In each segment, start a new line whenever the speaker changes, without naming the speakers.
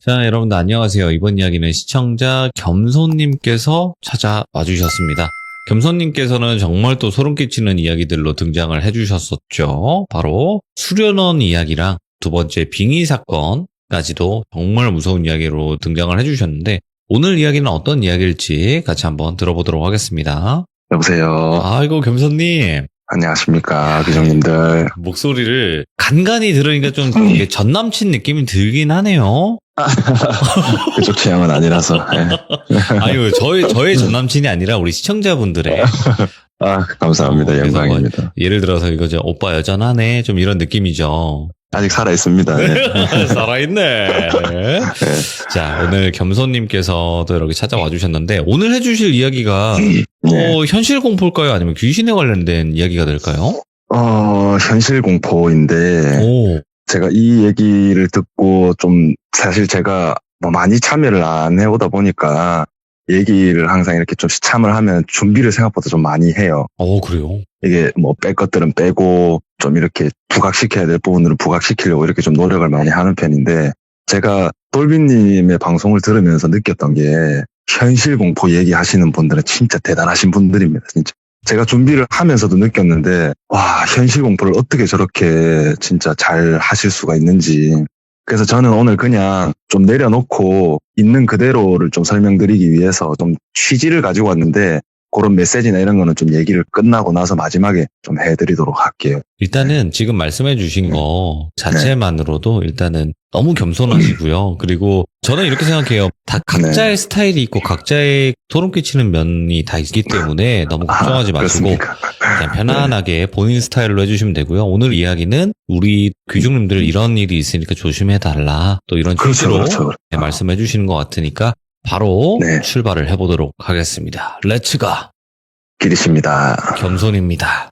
자, 여러분들 안녕하세요. 이번 이야기는 시청자 겸손님께서 찾아와 주셨습니다. 겸손님께서는 정말 또 소름 끼치는 이야기들로 등장을 해주셨었죠. 바로 수련원 이야기랑 두 번째 빙의 사건까지도 정말 무서운 이야기로 등장을 해주셨는데, 오늘 이야기는 어떤 이야기일지 같이 한번 들어보도록 하겠습니다.
여보세요.
아이고, 겸손님.
안녕하십니까, 귀정님들.
목소리를 간간히 들으니까 좀 이게 전 남친 느낌이 들긴 하네요.
그쪽 취향은 아니라서. 네.
아유, 저의 전 남친이 아니라 우리 시청자분들의.
감사합니다. 영광입니다.
뭐 예를 들어서 이거죠. 오빠 여전하네. 좀 이런 느낌이죠.
아직 살아있습니다. 네.
살아있네.
네.
자, 오늘 겸손님께서도 이렇게 찾아와 주셨는데, 오늘 해주실 이야기가,
네.
현실 공포일까요? 아니면 귀신에 관련된 이야기가 될까요?
현실 공포인데,
오,
제가 이 얘기를 듣고 좀, 사실 제가 뭐 많이 참여를 안 해오다 보니까, 얘기를 항상 이렇게 좀 시참을 하면 준비를 생각보다 좀 많이 해요.
그래요?
이게 뭐 뺄 것들은 빼고 좀 이렇게 부각시켜야 될 부분들은 부각시키려고 이렇게 좀 노력을 많이 하는 편인데, 제가 똘비님의 방송을 들으면서 느꼈던 게 현실 공포 얘기하시는 분들은 진짜 대단하신 분들입니다. 진짜 제가 준비를 하면서도 느꼈는데, 와, 현실 공포를 어떻게 저렇게 진짜 잘 하실 수가 있는지. 그래서 저는 오늘 그냥 좀 내려놓고 있는 그대로를 좀 설명드리기 위해서 좀 취지를 가지고 왔는데, 그런 메시지나 이런 거는 좀 얘기를 끝나고 나서 마지막에 좀 해드리도록 할게요.
일단은 지금 말씀해 주신 거 자체만으로도 일단은 너무 겸손하시고요. 그리고 저는 이렇게 생각해요. 다 각자의 스타일이 있고 각자의 소름 끼치는 면이 다 있기 때문에 너무 걱정하지 마시고
그렇습니까?
그냥 편안하게 본인 스타일로 해주시면 되고요. 오늘 이야기는 우리 귀중님들 이런 일이 있으니까 조심해달라. 또 이런 취지로
그렇죠.
말씀해 주시는 것 같으니까 바로 출발을 해보도록 하겠습니다. 렛츠가
길이십니다.
겸손입니다.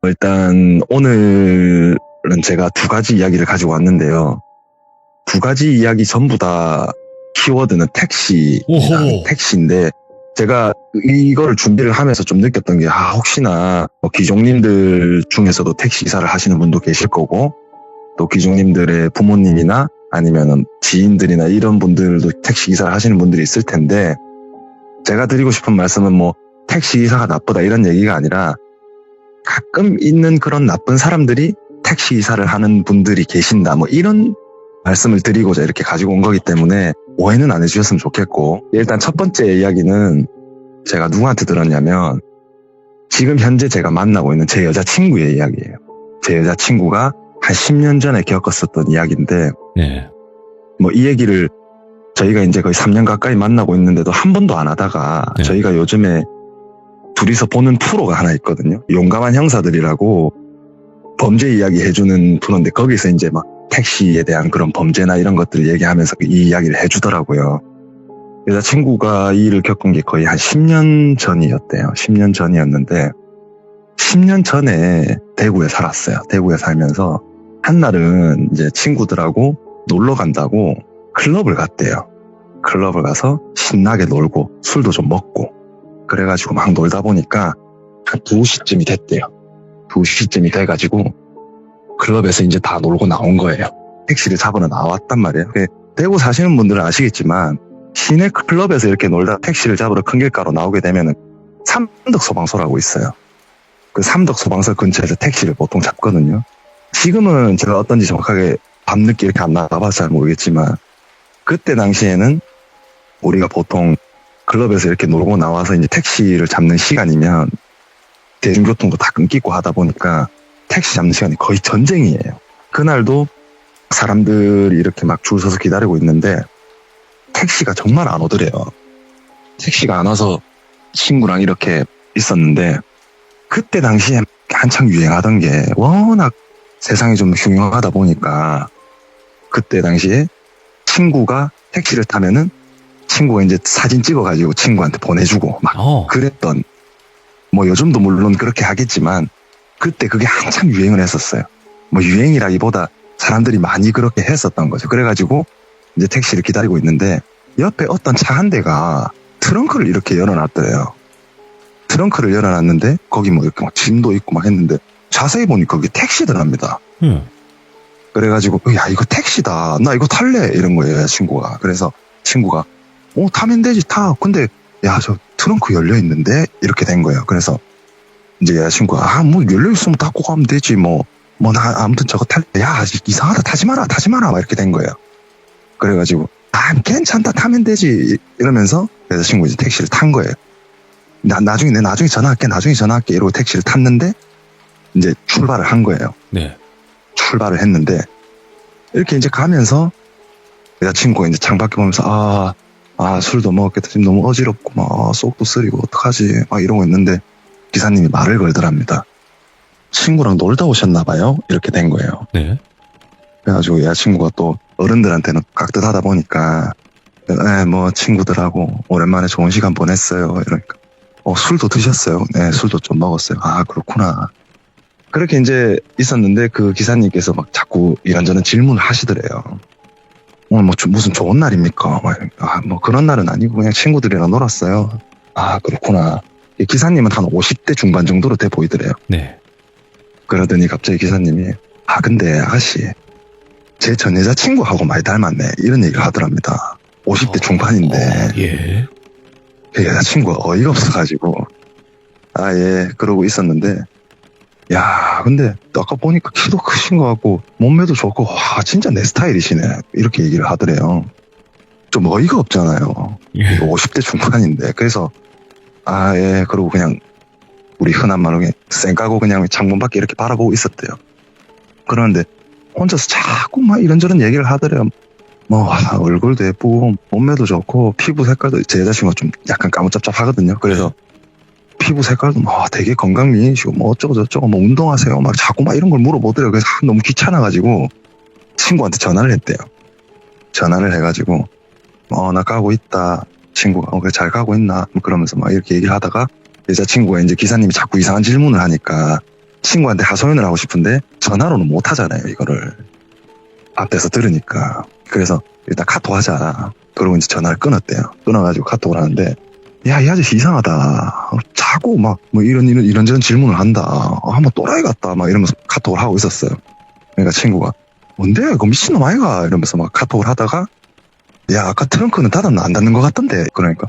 일단 오늘은 제가 두 가지 이야기를 가지고 왔는데요. 두 가지 이야기 전부 다 키워드는 택시인데, 제가 이거를 준비를 하면서 좀 느꼈던 게, 혹시나 귀족님들 중에서도 택시기사를 하시는 분도 계실 거고, 또 귀족님들의 부모님이나 아니면 지인들이나 이런 분들도 택시기사를 하시는 분들이 있을 텐데, 제가 드리고 싶은 말씀은 뭐 택시기사가 나쁘다 이런 얘기가 아니라, 가끔 있는 그런 나쁜 사람들이 택시기사를 하는 분들이 계신다, 뭐 이런 말씀을 드리고자 이렇게 가지고 온 거기 때문에 오해는 안 해주셨으면 좋겠고, 일단 첫 번째 이야기는 제가 누구한테 들었냐면, 지금 현재 제가 만나고 있는 제 여자친구의 이야기예요. 제 여자친구가 한 10년 전에 겪었었던 이야기인데, 뭐 이 얘기를 저희가 이제 거의 3년 가까이 만나고 있는데도 한 번도 안 하다가, 저희가 요즘에 둘이서 보는 프로가 하나 있거든요. 용감한 형사들이라고 범죄 이야기 해주는 프로인데, 거기서 이제 막 택시에 대한 그런 범죄나 이런 것들을 얘기하면서 이 이야기를 해주더라고요. 여자친구가 이 일을 겪은 게 거의 한 10년 전이었대요. 10년 전이었는데, 10년 전에 대구에 살았어요. 대구에 살면서 한날은 이제 친구들하고 놀러 간다고 클럽을 갔대요. 클럽을 가서 신나게 놀고 술도 좀 먹고, 그래가지고 막 놀다 보니까 한 2시쯤이 됐대요. 2시쯤이 돼가지고 클럽에서 이제 다 놀고 나온 거예요. 택시를 잡으러 나왔단 말이에요. 대구 사시는 분들은 아시겠지만, 시내 클럽에서 이렇게 놀다 택시를 잡으러 큰 길가로 나오게 되면은 삼덕소방서라고 있어요. 그 삼덕소방서 근처에서 택시를 보통 잡거든요. 지금은 제가 어떤지 정확하게 밤늦게 이렇게 안 나가봐서 잘 모르겠지만, 그때 당시에는 우리가 보통 클럽에서 이렇게 놀고 나와서 이제 택시를 잡는 시간이면 대중교통도 다 끊기고 하다 보니까 택시 잡는 시간이 거의 전쟁이에요. 그날도 사람들이 이렇게 막 줄 서서 기다리고 있는데 택시가 정말 안 오더래요. 택시가 안 와서 친구랑 이렇게 있었는데, 그때 당시에 한창 유행하던 게, 워낙 세상이 좀 흉흉하다 보니까 그때 당시에 친구가 택시를 타면은 친구가 이제 사진 찍어가지고 친구한테 보내주고 막 그랬던, 뭐 요즘도 물론 그렇게 하겠지만 그때 그게 한창 유행을 했었어요. 뭐 유행이라기보다 사람들이 많이 그렇게 했었던 거죠. 그래가지고 이제 택시를 기다리고 있는데, 옆에 어떤 차 한 대가 트렁크를 이렇게 열어놨더래요. 트렁크를 열어놨는데 거기 뭐 이렇게 막 짐도 있고 막 했는데, 자세히 보니까 그게 택시더랍니다.
응.
그래가지고 야 이거 택시다. 나 이거 탈래 이런 거예요 친구가. 그래서 친구가 타면 되지 타. 근데 야 저 트렁크 열려 있는데 이렇게 된 거예요. 그래서 이제 여자친구가 뭐 열려 있으면 닫고 가면 되지 뭐 나 아무튼 저거 탈래. 야 이상하다 타지 마라 막 이렇게 된 거예요. 그래가지고 괜찮다 타면 되지 이러면서 여자친구 이제 택시를 탄 거예요. 나중에 전화할게 이러고 택시를 탔는데 이제 출발을 한 거예요.
네.
출발을 했는데 이렇게 이제 가면서 여자친구가 이제 창밖에 보면서 술도 먹었겠다 지금 너무 어지럽고 막 속도 쓰리고 어떡하지 막 이러고 있는데 기사님이 말을 걸더랍니다. 친구랑 놀다 오셨나 봐요. 이렇게 된 거예요.
네.
그래가지고 여자친구가 또 어른들한테는 깍듯하다 보니까 뭐 친구들하고 오랜만에 좋은 시간 보냈어요. 이러니까 술도 드셨어요? 네, 술도 좀 먹었어요. 아 그렇구나. 그렇게 이제 있었는데 그 기사님께서 막 자꾸 이런저런 질문을 하시더래요. 오늘 뭐 무슨 좋은 날입니까? 뭐 그런 날은 아니고 그냥 친구들이랑 놀았어요. 아 그렇구나. 기사님은 한 50대 중반 정도로 돼 보이더래요.
네.
그러더니 갑자기 기사님이 근데 아가씨 제 전 여자친구하고 많이 닮았네 이런 얘기를 하더랍니다. 50대 중반인데
예.
그 여자친구가 어이가 없어가지고 예 그러고 있었는데 야 근데 아까 보니까 키도 크신 것 같고 몸매도 좋고 와 진짜 내 스타일이시네 이렇게 얘기를 하더래요. 좀 어이가 없잖아요.
예.
50대 중반인데 그래서 예 그러고 그냥 우리 흔한 말로 그냥 쌩 까고 그냥 창문 밖에 이렇게 바라보고 있었대요. 그러는데 혼자서 자꾸 막 이런저런 얘기를 하더래요. 뭐 얼굴도 예쁘고 몸매도 좋고 피부 색깔도 제 여자친구가 좀 약간 까무잡잡하거든요. 그래서 피부 색깔도 되게 건강 미인이시고 뭐 어쩌고 저쩌고 뭐 운동하세요 막 자꾸 막 이런 걸 물어보더래요. 그래서 너무 귀찮아가지고 친구한테 전화를 했대요. 전화를 해가지고 나 가고 있다. 친구가 그래 잘 가고 있나 그러면서 막 이렇게 얘기를 하다가 여자친구가 이제 기사님이 자꾸 이상한 질문을 하니까 친구한테 하소연을 하고 싶은데 전화로는 못 하잖아요 이거를 앞에서 들으니까. 그래서 일단 카톡 하자. 그러고 이제 전화를 끊었대요. 끊어가지고 카톡을 하는데 야 이 아저씨 이상하다. 자꾸 막 뭐 이런저런 질문을 한다. 한번 또라이 같다 막 이러면서 카톡을 하고 있었어요. 그러니까 친구가 뭔데 그거 미친놈 아이가 이러면서 막 카톡을 하다가 야 아까 트렁크는 닫았나 안 닫는 것 같던데. 그러니까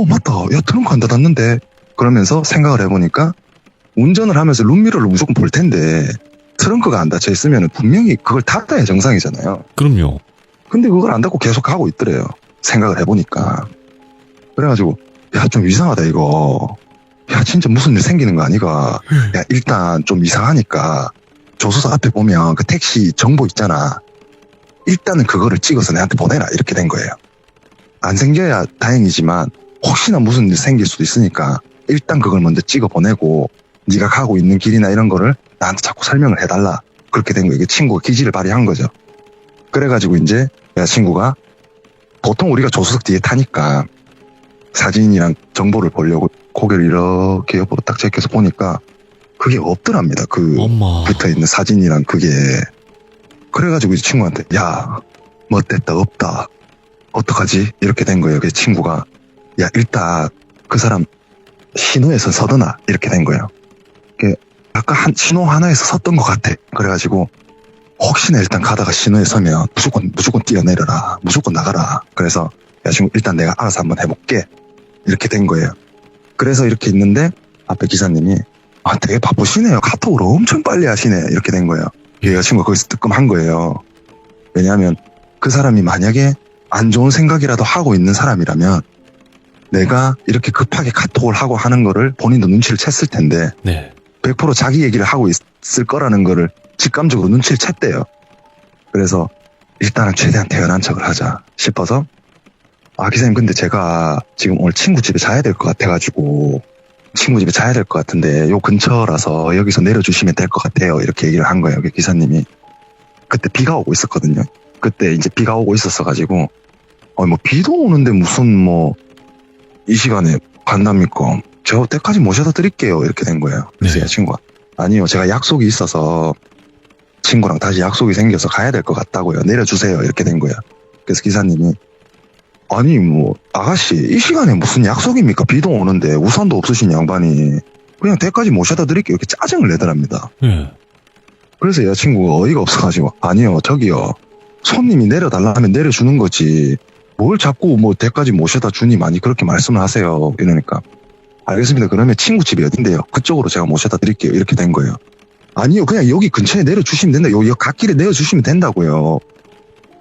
맞다 야 트렁크 안 닫았는데. 그러면서 생각을 해보니까 운전을 하면서 룸미러를 무조건 볼 텐데 트렁크가 안 닫혀 있으면 분명히 그걸 닫아야 정상이잖아요.
그럼요.
근데 그걸 안 닫고 계속 가고 있더래요. 생각을 해보니까. 그래가지고 야 좀 이상하다 이거. 야 진짜 무슨 일 생기는 거 아니가. 야 일단 좀 이상하니까 조수석 앞에 보면 그 택시 정보 있잖아. 일단은 그거를 찍어서 내한테 보내라 이렇게 된 거예요. 안 생겨야 다행이지만 혹시나 무슨 일 생길 수도 있으니까 일단 그걸 먼저 찍어 보내고 네가 가고 있는 길이나 이런 거를 나한테 자꾸 설명을 해달라. 그렇게 된 거예요. 이게 친구가 기지를 발휘한 거죠. 그래가지고 이제 여자친구가 보통 우리가 조수석 뒤에 타니까 사진이랑 정보를 보려고 고개를 이렇게 옆으로 딱 제껴서 보니까 그게 없더랍니다.
엄마.
붙어있는 사진이랑 그게. 그래가지고 이제 친구한테 야 뭐 됐다 없다 어떡하지 이렇게 된 거예요. 그래서 친구가 야 일단 그 사람 신호에서 서더나 이렇게 된 거예요. 아까 신호 하나에서 섰던 것 같아. 그래가지고 혹시나 일단 가다가 신호에 서면 무조건 뛰어내려라. 무조건 나가라. 그래서 여자친구 일단 내가 알아서 한번 해볼게. 이렇게 된 거예요. 그래서 이렇게 있는데 앞에 기사님이 되게 바쁘시네요. 카톡으로 엄청 빨리 하시네. 이렇게 된 거예요. 여자친구가 거기서 뜨끔한 거예요. 왜냐하면 그 사람이 만약에 안 좋은 생각이라도 하고 있는 사람이라면 내가 이렇게 급하게 카톡을 하고 하는 거를 본인도 눈치를 챘을 텐데
네.
100% 자기 얘기를 하고 있을 거라는 거를 직감적으로 눈치를 챘대요. 그래서 일단은 최대한 태연한 척을 하자 싶어서 기사님 근데 제가 지금 오늘 친구 집에 자야 될 것 같아가지고 친구 집에 자야 될 것 같은데 요 근처라서 여기서 내려주시면 될 것 같아요. 이렇게 얘기를 한 거예요. 기사님이. 그때 비가 오고 있었거든요. 그때 이제 비가 오고 있었어가지고 뭐 비도 오는데 무슨 뭐 이 시간에 간답니까? 저 때까지 모셔다 드릴게요. 이렇게 된 거예요. 그래서
네.
친구가 아니요 제가 약속이 있어서 친구랑 다시 약속이 생겨서 가야 될 것 같다고요. 내려주세요. 이렇게 된 거예요. 그래서 기사님이 아니 뭐 아가씨 이 시간에 무슨 약속입니까? 비도 오는데 우산도 없으신 양반이 그냥 대까지 모셔다 드릴게요. 이렇게 짜증을 내더랍니다.
예.
그래서 여자친구가 어이가 없어가지고 아니요 저기요 손님이 내려달라 하면 내려주는 거지 뭘 자꾸 뭐 대까지 모셔다 주니 많이 그렇게 말씀을 하세요. 이러니까 알겠습니다. 그러면 친구 집이 어딘데요? 그쪽으로 제가 모셔다 드릴게요. 이렇게 된 거예요. 아니요 그냥 여기 근처에 내려주시면 된다. 여기 갓길에 내려주시면 된다고요.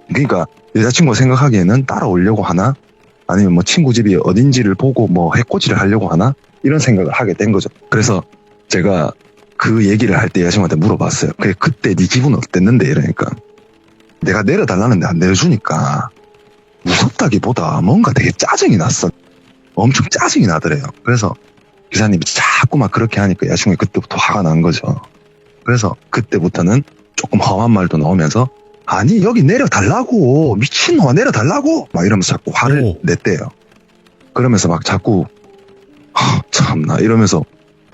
그러니까 여자친구가 생각하기에는 따라오려고 하나 아니면 뭐 친구 집이 어딘지를 보고 뭐 해코지를 하려고 하나 이런 생각을 하게 된 거죠. 그래서 제가 그 얘기를 할 때 여자친구한테 물어봤어요. 그때 네 기분은 어땠는데? 이러니까 내가 내려달라는데 안 내려주니까 무섭다기보다 뭔가 되게 짜증이 났어. 엄청 짜증이 나더래요. 그래서 기사님이 자꾸 막 그렇게 하니까 여자친구가 그때부터 화가 난 거죠. 그래서 그때부터는 조금 험한 말도 나오면서 아니 여기 내려달라고 미친놈아 내려달라고 막 이러면서 자꾸 화를
오.
냈대요. 그러면서 막 자꾸 참나 이러면서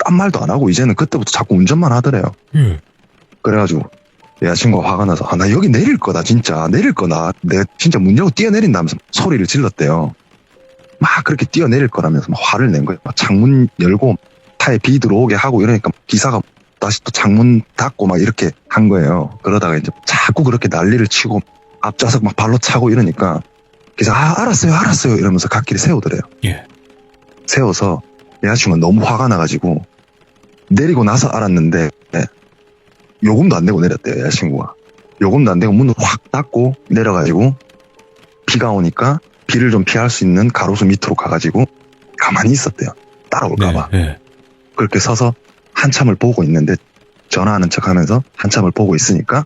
딴 말도 안 하고 이제는 그때부터 자꾸 운전만 하더래요. 그래가지고 여자친구가 화가 나서 나 여기 내릴 거다 진짜 내릴 거다 내가 진짜 문 열고 뛰어내린다면서 소리를 질렀대요. 막 그렇게 뛰어내릴 거라면서 막 화를 낸 거예요. 막 창문 열고 차에 비 들어오게 하고 이러니까 기사가 다시 또 창문 닫고 막 이렇게 한 거예요. 그러다가 이제 자꾸 그렇게 난리를 치고 앞좌석 막 발로 차고 이러니까 기사 알았어요 이러면서 갓길에 세우더래요.
예.
세워서 여자친구가 너무 화가 나가지고 내리고 나서 알았는데 요금도 안 내고 내렸대요. 여자친구가 요금도 안 내고 문을 확 닫고 내려가지고 비가 오니까 비를 좀 피할 수 있는 가로수 밑으로 가가지고 가만히 있었대요. 따라올까봐.
네.
그렇게 서서 한참을 보고 있는데 전화하는 척하면서 한참을 보고 있으니까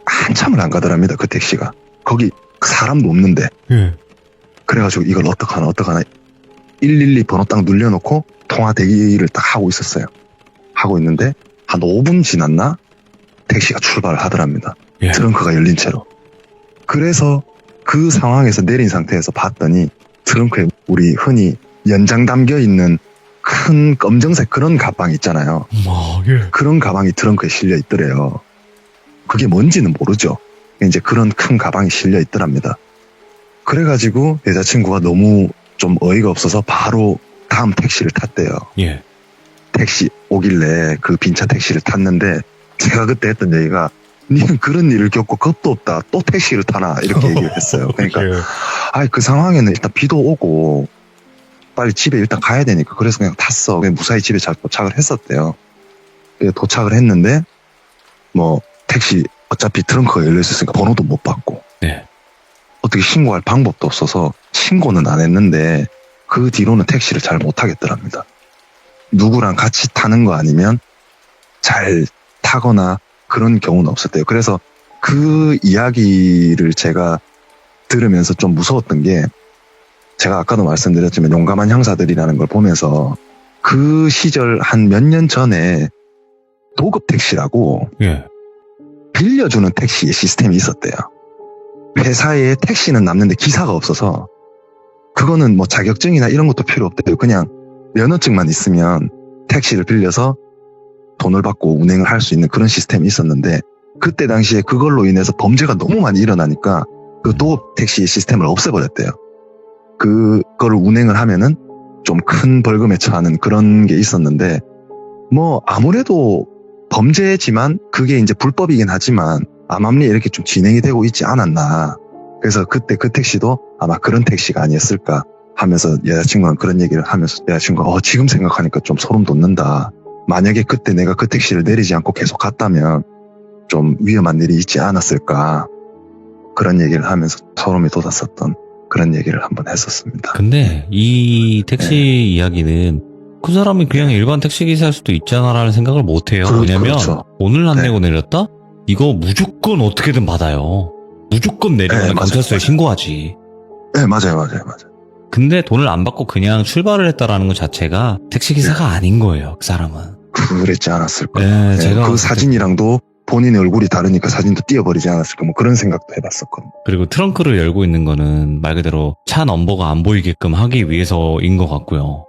한참을 안 가더랍니다. 그 택시가. 거기 사람도 없는데.
예.
그래가지고 이걸 어떡하나 112 번호 딱 눌려놓고 통화 대기를 딱 하고 있었어요. 하고 있는데 한 5분 지났나 택시가 출발을 하더랍니다.
예.
트렁크가 열린 채로. 그래서 그 상황에서 내린 상태에서 봤더니 트렁크에 우리 흔히 연장 담겨 있는 큰 검정색 그런 가방 있잖아요.
예.
그런 가방이 트렁크에 실려 있더래요. 그게 뭔지는 모르죠. 이제 그런 큰 가방이 실려 있더랍니다. 그래가지고 여자친구가 너무 좀 어이가 없어서 바로 다음 택시를 탔대요.
예.
택시 오길래 그 빈차 택시를 탔는데 제가 그때 했던 얘기가 니는 그런 일을 겪고 겁도 없다. 또 택시를 타나 이렇게 얘기를 했어요. 그러니까 그 상황에는 일단 비도 오고 빨리 집에 일단 가야 되니까 그래서 그냥 탔어. 그냥 무사히 집에 잘 도착을 했었대요. 도착을 했는데 뭐 택시 어차피 트렁크가 열려 있었으니까 번호도 못 받고
네.
어떻게 신고할 방법도 없어서 신고는 안 했는데 그 뒤로는 택시를 잘 못 타겠더랍니다. 누구랑 같이 타는 거 아니면 잘 타거나 그런 경우는 없었대요. 그래서 그 이야기를 제가 들으면서 좀 무서웠던 게 제가 아까도 말씀드렸지만 용감한 형사들이라는 걸 보면서 그 시절 한 몇 년 전에 도급 택시라고
예.
빌려주는 택시 시스템이 있었대요. 회사에 택시는 남는데 기사가 없어서 그거는 뭐 자격증이나 이런 것도 필요 없대요. 그냥 면허증만 있으면 택시를 빌려서 돈을 받고 운행을 할 수 있는 그런 시스템이 있었는데 그때 당시에 그걸로 인해서 범죄가 너무 많이 일어나니까 그 도급 택시 시스템을 없애버렸대요. 그거를 운행을 하면은 좀 큰 벌금에 처하는 그런 게 있었는데 뭐 아무래도 범죄지만 그게 이제 불법이긴 하지만 암암리에 이렇게 좀 진행이 되고 있지 않았나. 그래서 그때 그 택시도 아마 그런 택시가 아니었을까 하면서 여자친구는 그런 얘기를 하면서 여자친구가 지금 생각하니까 좀 소름 돋는다. 만약에 그때 내가 그 택시를 내리지 않고 계속 갔다면 좀 위험한 일이 있지 않았을까. 그런 얘기를 하면서 소름이 돋았었던 그런 얘기를 한번 했었습니다.
근데 이 택시 이야기는 그 사람이 그냥 일반 택시기사일 수도 있잖아라는 생각을 못해요. 왜냐면
그렇죠.
오늘 안
네.
내고 내렸다? 이거 무조건 어떻게든 받아요. 무조건 내리거나
네,
경찰서에
맞아요.
신고하지.
네, 맞아요.
근데 돈을 안 받고 그냥 출발을 했다라는 것 자체가 택시기사가 아닌 거예요. 그 사람은.
그랬지 않았을까.
네, 제가
그 사진이랑도 본인의 얼굴이 다르니까 사진도 띄워버리지 않았을까. 뭐 그런 생각도 해봤었거든요.
그리고 트렁크를 열고 있는 거는 말 그대로 차 넘버가 안 보이게끔 하기 위해서인 것 같고요.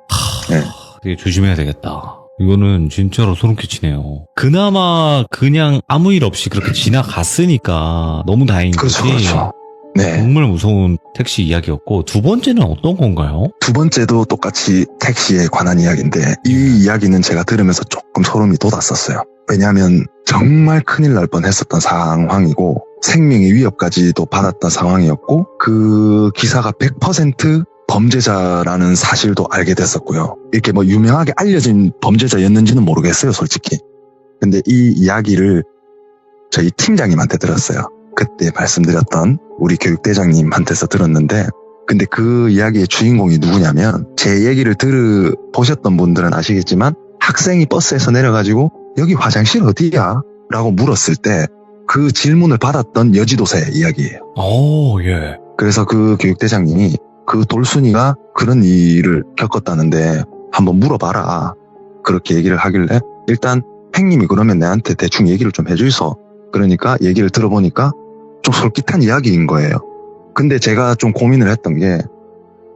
네.
되게 조심해야 되겠다. 이거는 진짜로 소름 끼치네요. 그나마 그냥 아무 일 없이 그렇게 지나갔으니까 너무 다행인 거지.
그렇죠. 네.
정말 무서운 택시 이야기였고, 두 번째는 어떤 건가요?
두 번째도 똑같이 택시에 관한 이야기인데 이 이야기는 제가 들으면서 조금 소름이 돋았었어요. 왜냐하면 정말 큰일 날 뻔했었던 상황이고 생명의 위협까지도 받았던 상황이었고 그 기사가 100% 범죄자라는 사실도 알게 됐었고요. 이렇게 뭐 유명하게 알려진 범죄자였는지는 모르겠어요, 솔직히. 근데 이 이야기를 저희 팀장님한테 들었어요. 그때 말씀드렸던 우리 교육대장님한테서 들었는데 근데 그 이야기의 주인공이 누구냐면 제 얘기를 들어보셨던 분들은 아시겠지만 학생이 버스에서 내려가지고 여기 화장실 어디야? 라고 물었을 때 그 질문을 받았던 여지도사의 이야기예요.
오, 예.
그래서 그 교육대장님이 그 돌순이가 그런 일을 겪었다는데 한번 물어봐라. 그렇게 얘기를 하길래 일단 행님이 그러면 내한테 대충 얘기를 좀 해주이소. 그러니까 얘기를 들어보니까 좀 솔깃한 이야기인 거예요. 근데 제가 좀 고민을 했던 게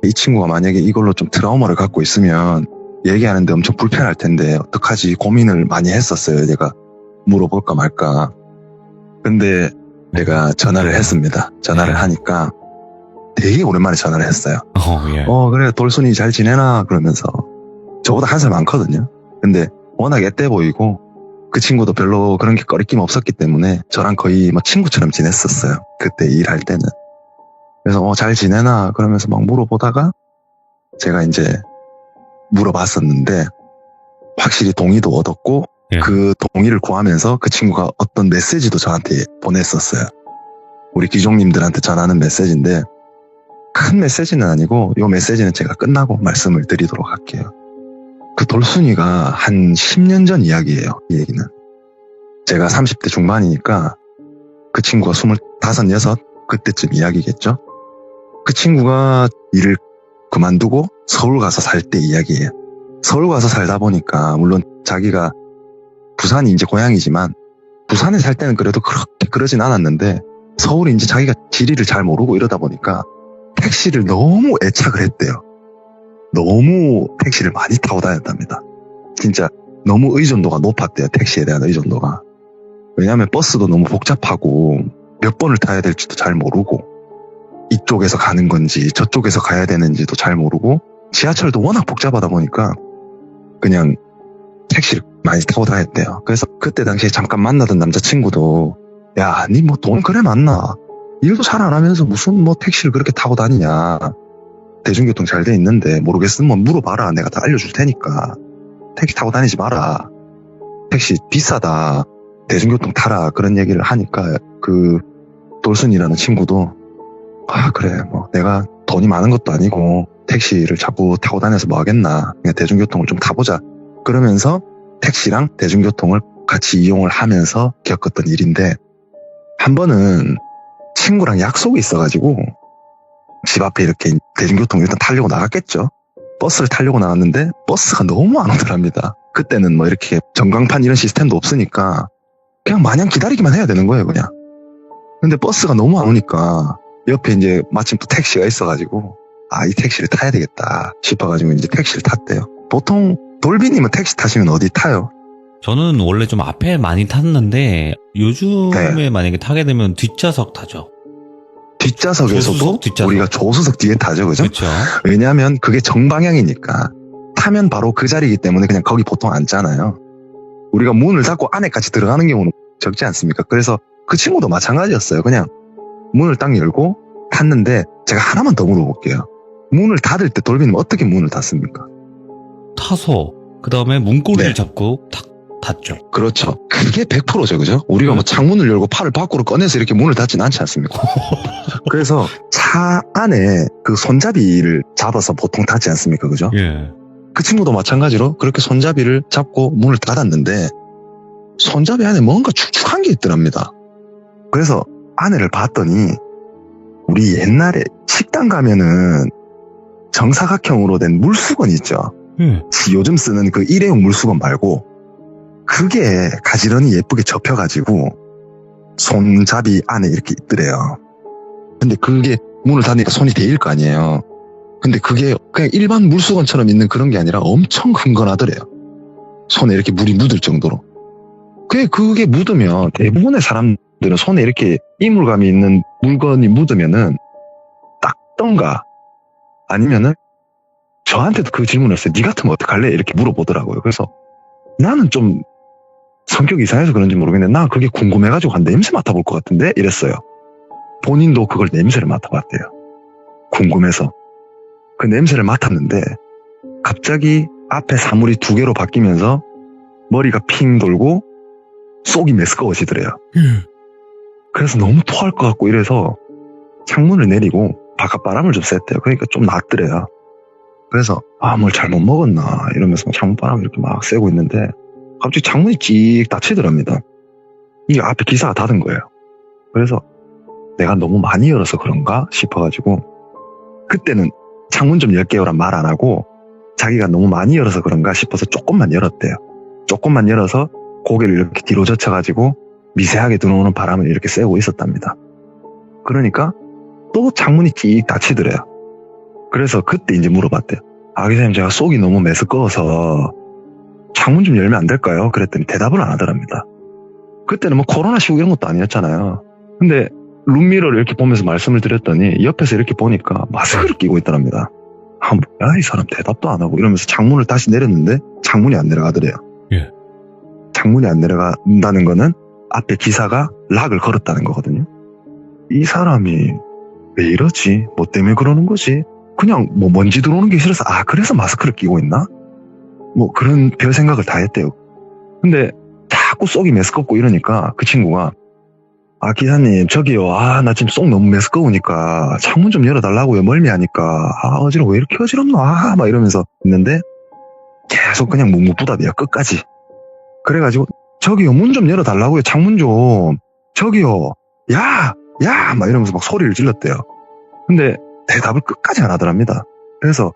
이 친구가 만약에 이걸로 좀 트라우마를 갖고 있으면 얘기하는데 엄청 불편할 텐데 어떡하지 고민을 많이 했었어요. 내가 물어볼까 말까. 근데 내가 전화를 했습니다. 전화를 하니까 되게 오랜만에 전화를 했어요.
예.
그래 돌순이 잘 지내나 그러면서 저보다 한 살 많거든요. 근데 워낙 앳돼 보이고 그 친구도 별로 그런 게 꺼리낌 없었기 때문에 저랑 거의 뭐 친구처럼 지냈었어요. 그때 일할 때는. 그래서 잘 지내나 그러면서 막 물어보다가 제가 이제 물어봤었는데 확실히 동의도 얻었고
예.
그 동의를 구하면서 그 친구가 어떤 메시지도 저한테 보냈었어요. 우리 기종님들한테 전하는 메시지인데 큰 메시지는 아니고 이 메시지는 제가 끝나고 말씀을 드리도록 할게요. 그 돌순이가 한 10년 전 이야기예요. 이 얘기는. 제가 30대 중반이니까 그 친구가 25, 6 그때쯤 이야기겠죠. 그 친구가 일을 그만두고 서울 가서 살 때 이야기예요. 서울 가서 살다 보니까 물론 자기가 부산이 이제 고향이지만 부산에 살 때는 그래도 그렇게 그러진 않았는데 서울이 이제 자기가 지리를 잘 모르고 이러다 보니까 택시를 너무 애착을 했대요. 너무 택시를 많이 타고 다녔답니다. 진짜 너무 의존도가 높았대요. 택시에 대한 의존도가. 왜냐하면 버스도 너무 복잡하고 몇 번을 타야 될지도 잘 모르고 이쪽에서 가는 건지 저쪽에서 가야 되는지도 잘 모르고 지하철도 워낙 복잡하다 보니까 그냥 택시를 많이 타고 다녔대요. 그래서 그때 당시에 잠깐 만나던 남자친구도 야, 니 뭐 돈 그래 많나? 일도 잘 안 하면서 무슨 뭐 택시를 그렇게 타고 다니냐? 대중교통 잘 돼 있는데 모르겠으면 물어봐라. 내가 다 알려줄 테니까. 택시 타고 다니지 마라. 택시 비싸다. 대중교통 타라. 그런 얘기를 하니까 그 돌순이라는 친구도 그래 뭐 내가 돈이 많은 것도 아니고 택시를 자꾸 타고 다녀서 뭐 하겠나. 그냥 대중교통을 좀 타보자. 그러면서 택시랑 대중교통을 같이 이용을 하면서 겪었던 일인데 한 번은 친구랑 약속이 있어가지고 집 앞에 이렇게 대중교통 일단 타려고 나갔겠죠. 버스를 타려고 나갔는데 버스가 너무 안 오더랍니다. 그때는 뭐 이렇게 전광판 이런 시스템도 없으니까 그냥 마냥 기다리기만 해야 되는 거예요, 그냥. 근데 버스가 너무 안 오니까 옆에 이제 마침 또 택시가 있어가지고 이 택시를 타야 되겠다 싶어가지고 이제 택시를 탔대요. 보통 돌비님은 택시 타시면 어디 타요?
저는 원래 좀 앞에 많이 탔는데 요즘에
네.
만약에 타게 되면 뒷좌석 타죠.
뒷좌석에서도
조수석, 뒷좌석.
우리가 조수석 뒤에 타죠, 그죠?
그렇죠.
왜냐하면 그게 정방향이니까 타면 바로 그 자리이기 때문에 그냥 거기 보통 앉잖아요. 우리가 문을 닫고 안에까지 들어가는 경우는 적지 않습니까? 그래서 그 친구도 마찬가지였어요. 그냥 문을 딱 열고 탔는데 제가 하나만 더 물어볼게요. 문을 닫을 때 돌비님 어떻게 문을 닫습니까?
타서 그 다음에 문고리를
네.
잡고 탁 닫죠.
그렇죠. 그게 100%죠, 그죠? 우리가 뭐 창문을 열고 팔을 밖으로 꺼내서 이렇게 문을 닫진 않지 않습니까? 그래서 차 안에 그 손잡이를 잡아서 보통 닫지 않습니까, 그죠?
예.
그 친구도 마찬가지로 그렇게 손잡이를 잡고 문을 닫았는데 손잡이 안에 뭔가 축축한 게 있더랍니다. 그래서 안에를 봤더니 우리 옛날에 식당 가면은 정사각형으로 된 물수건 있죠.
예.
요즘 쓰는 그 일회용 물수건 말고 그게 가지런히 예쁘게 접혀가지고 손잡이 안에 이렇게 있더래요. 근데 그게 문을 닫으니까 손이 데일 거 아니에요. 근데 그게 그냥 일반 물수건처럼 있는 그런 게 아니라 엄청 흥건하더래요. 손에 이렇게 물이 묻을 정도로. 그게 묻으면 대부분의 사람들이 들은 손에 이렇게 이물감이 있는 물건이 묻으면은 닦던가 아니면은 저한테도 그 질문을 했어요. 니 같으면 어떡할래? 이렇게 물어보더라고요. 그래서 나는 좀 성격이 이상해서 그런지 모르겠는데 나 그게 궁금해가지고 한 냄새 맡아볼 것 같은데 이랬어요. 본인도 그걸 냄새를 맡아봤대요. 궁금해서. 그 냄새를 맡았는데 갑자기 앞에 사물이 2개로 바뀌면서 머리가 핑 돌고 속이 메스꺼워지더래요. 그래서 너무 토할 것 같고 이래서 창문을 내리고 바깥 바람을 좀 쐈대요. 그러니까 좀 낫더래요. 그래서 뭘 잘못 먹었나 이러면서 창문바람을 이렇게 막 쐬고 있는데 갑자기 창문이 찍 닫히더랍니다. 이게 앞에 기사가 닫은 거예요. 그래서 내가 너무 많이 열어서 그런가 싶어가지고 그때는 창문 좀 열게요란 말 안 하고 자기가 너무 많이 열어서 그런가 싶어서 조금만 열었대요. 조금만 열어서 고개를 이렇게 뒤로 젖혀가지고 미세하게 들어오는 바람을 이렇게 쐬고 있었답니다. 그러니까 또 창문이 찍 닫히더래요. 그래서 그때 이제 물어봤대요. 기사님 제가 속이 너무 메스꺼워서 창문 좀 열면 안 될까요? 그랬더니 대답을 안 하더랍니다. 그때는 뭐 코로나 시국 이런 것도 아니었잖아요. 근데 룸미러를 이렇게 보면서 말씀을 드렸더니 옆에서 이렇게 보니까 마스크를 끼고 있더랍니다. 뭐야 이 사람 대답도 안 하고 이러면서 창문을 다시 내렸는데 창문이 안 내려가더래요.
예.
창문이 안 내려간다는 거는 앞에 기사가 락을 걸었다는 거거든요. 이 사람이 왜 이러지? 뭐 때문에 그러는 거지? 그냥 뭐 먼지 들어오는 게 싫어서 그래서 마스크를 끼고 있나? 뭐 그런 별 생각을 다 했대요. 근데 자꾸 속이 메스껍고 이러니까 그 친구가 기사님 저기요 나 지금 속 너무 메스꺼우니까 창문 좀 열어달라고요. 멀미하니까 어지러워 왜 이렇게 어지럽나 막 이러면서 있는데 계속 그냥 묵묵부답이야 끝까지. 그래가지고 저기요 문 좀 열어달라고요. 창문 좀 저기요 야 막 이러면서 막 소리를 질렀대요. 근데 대답을 끝까지 안 하더랍니다. 그래서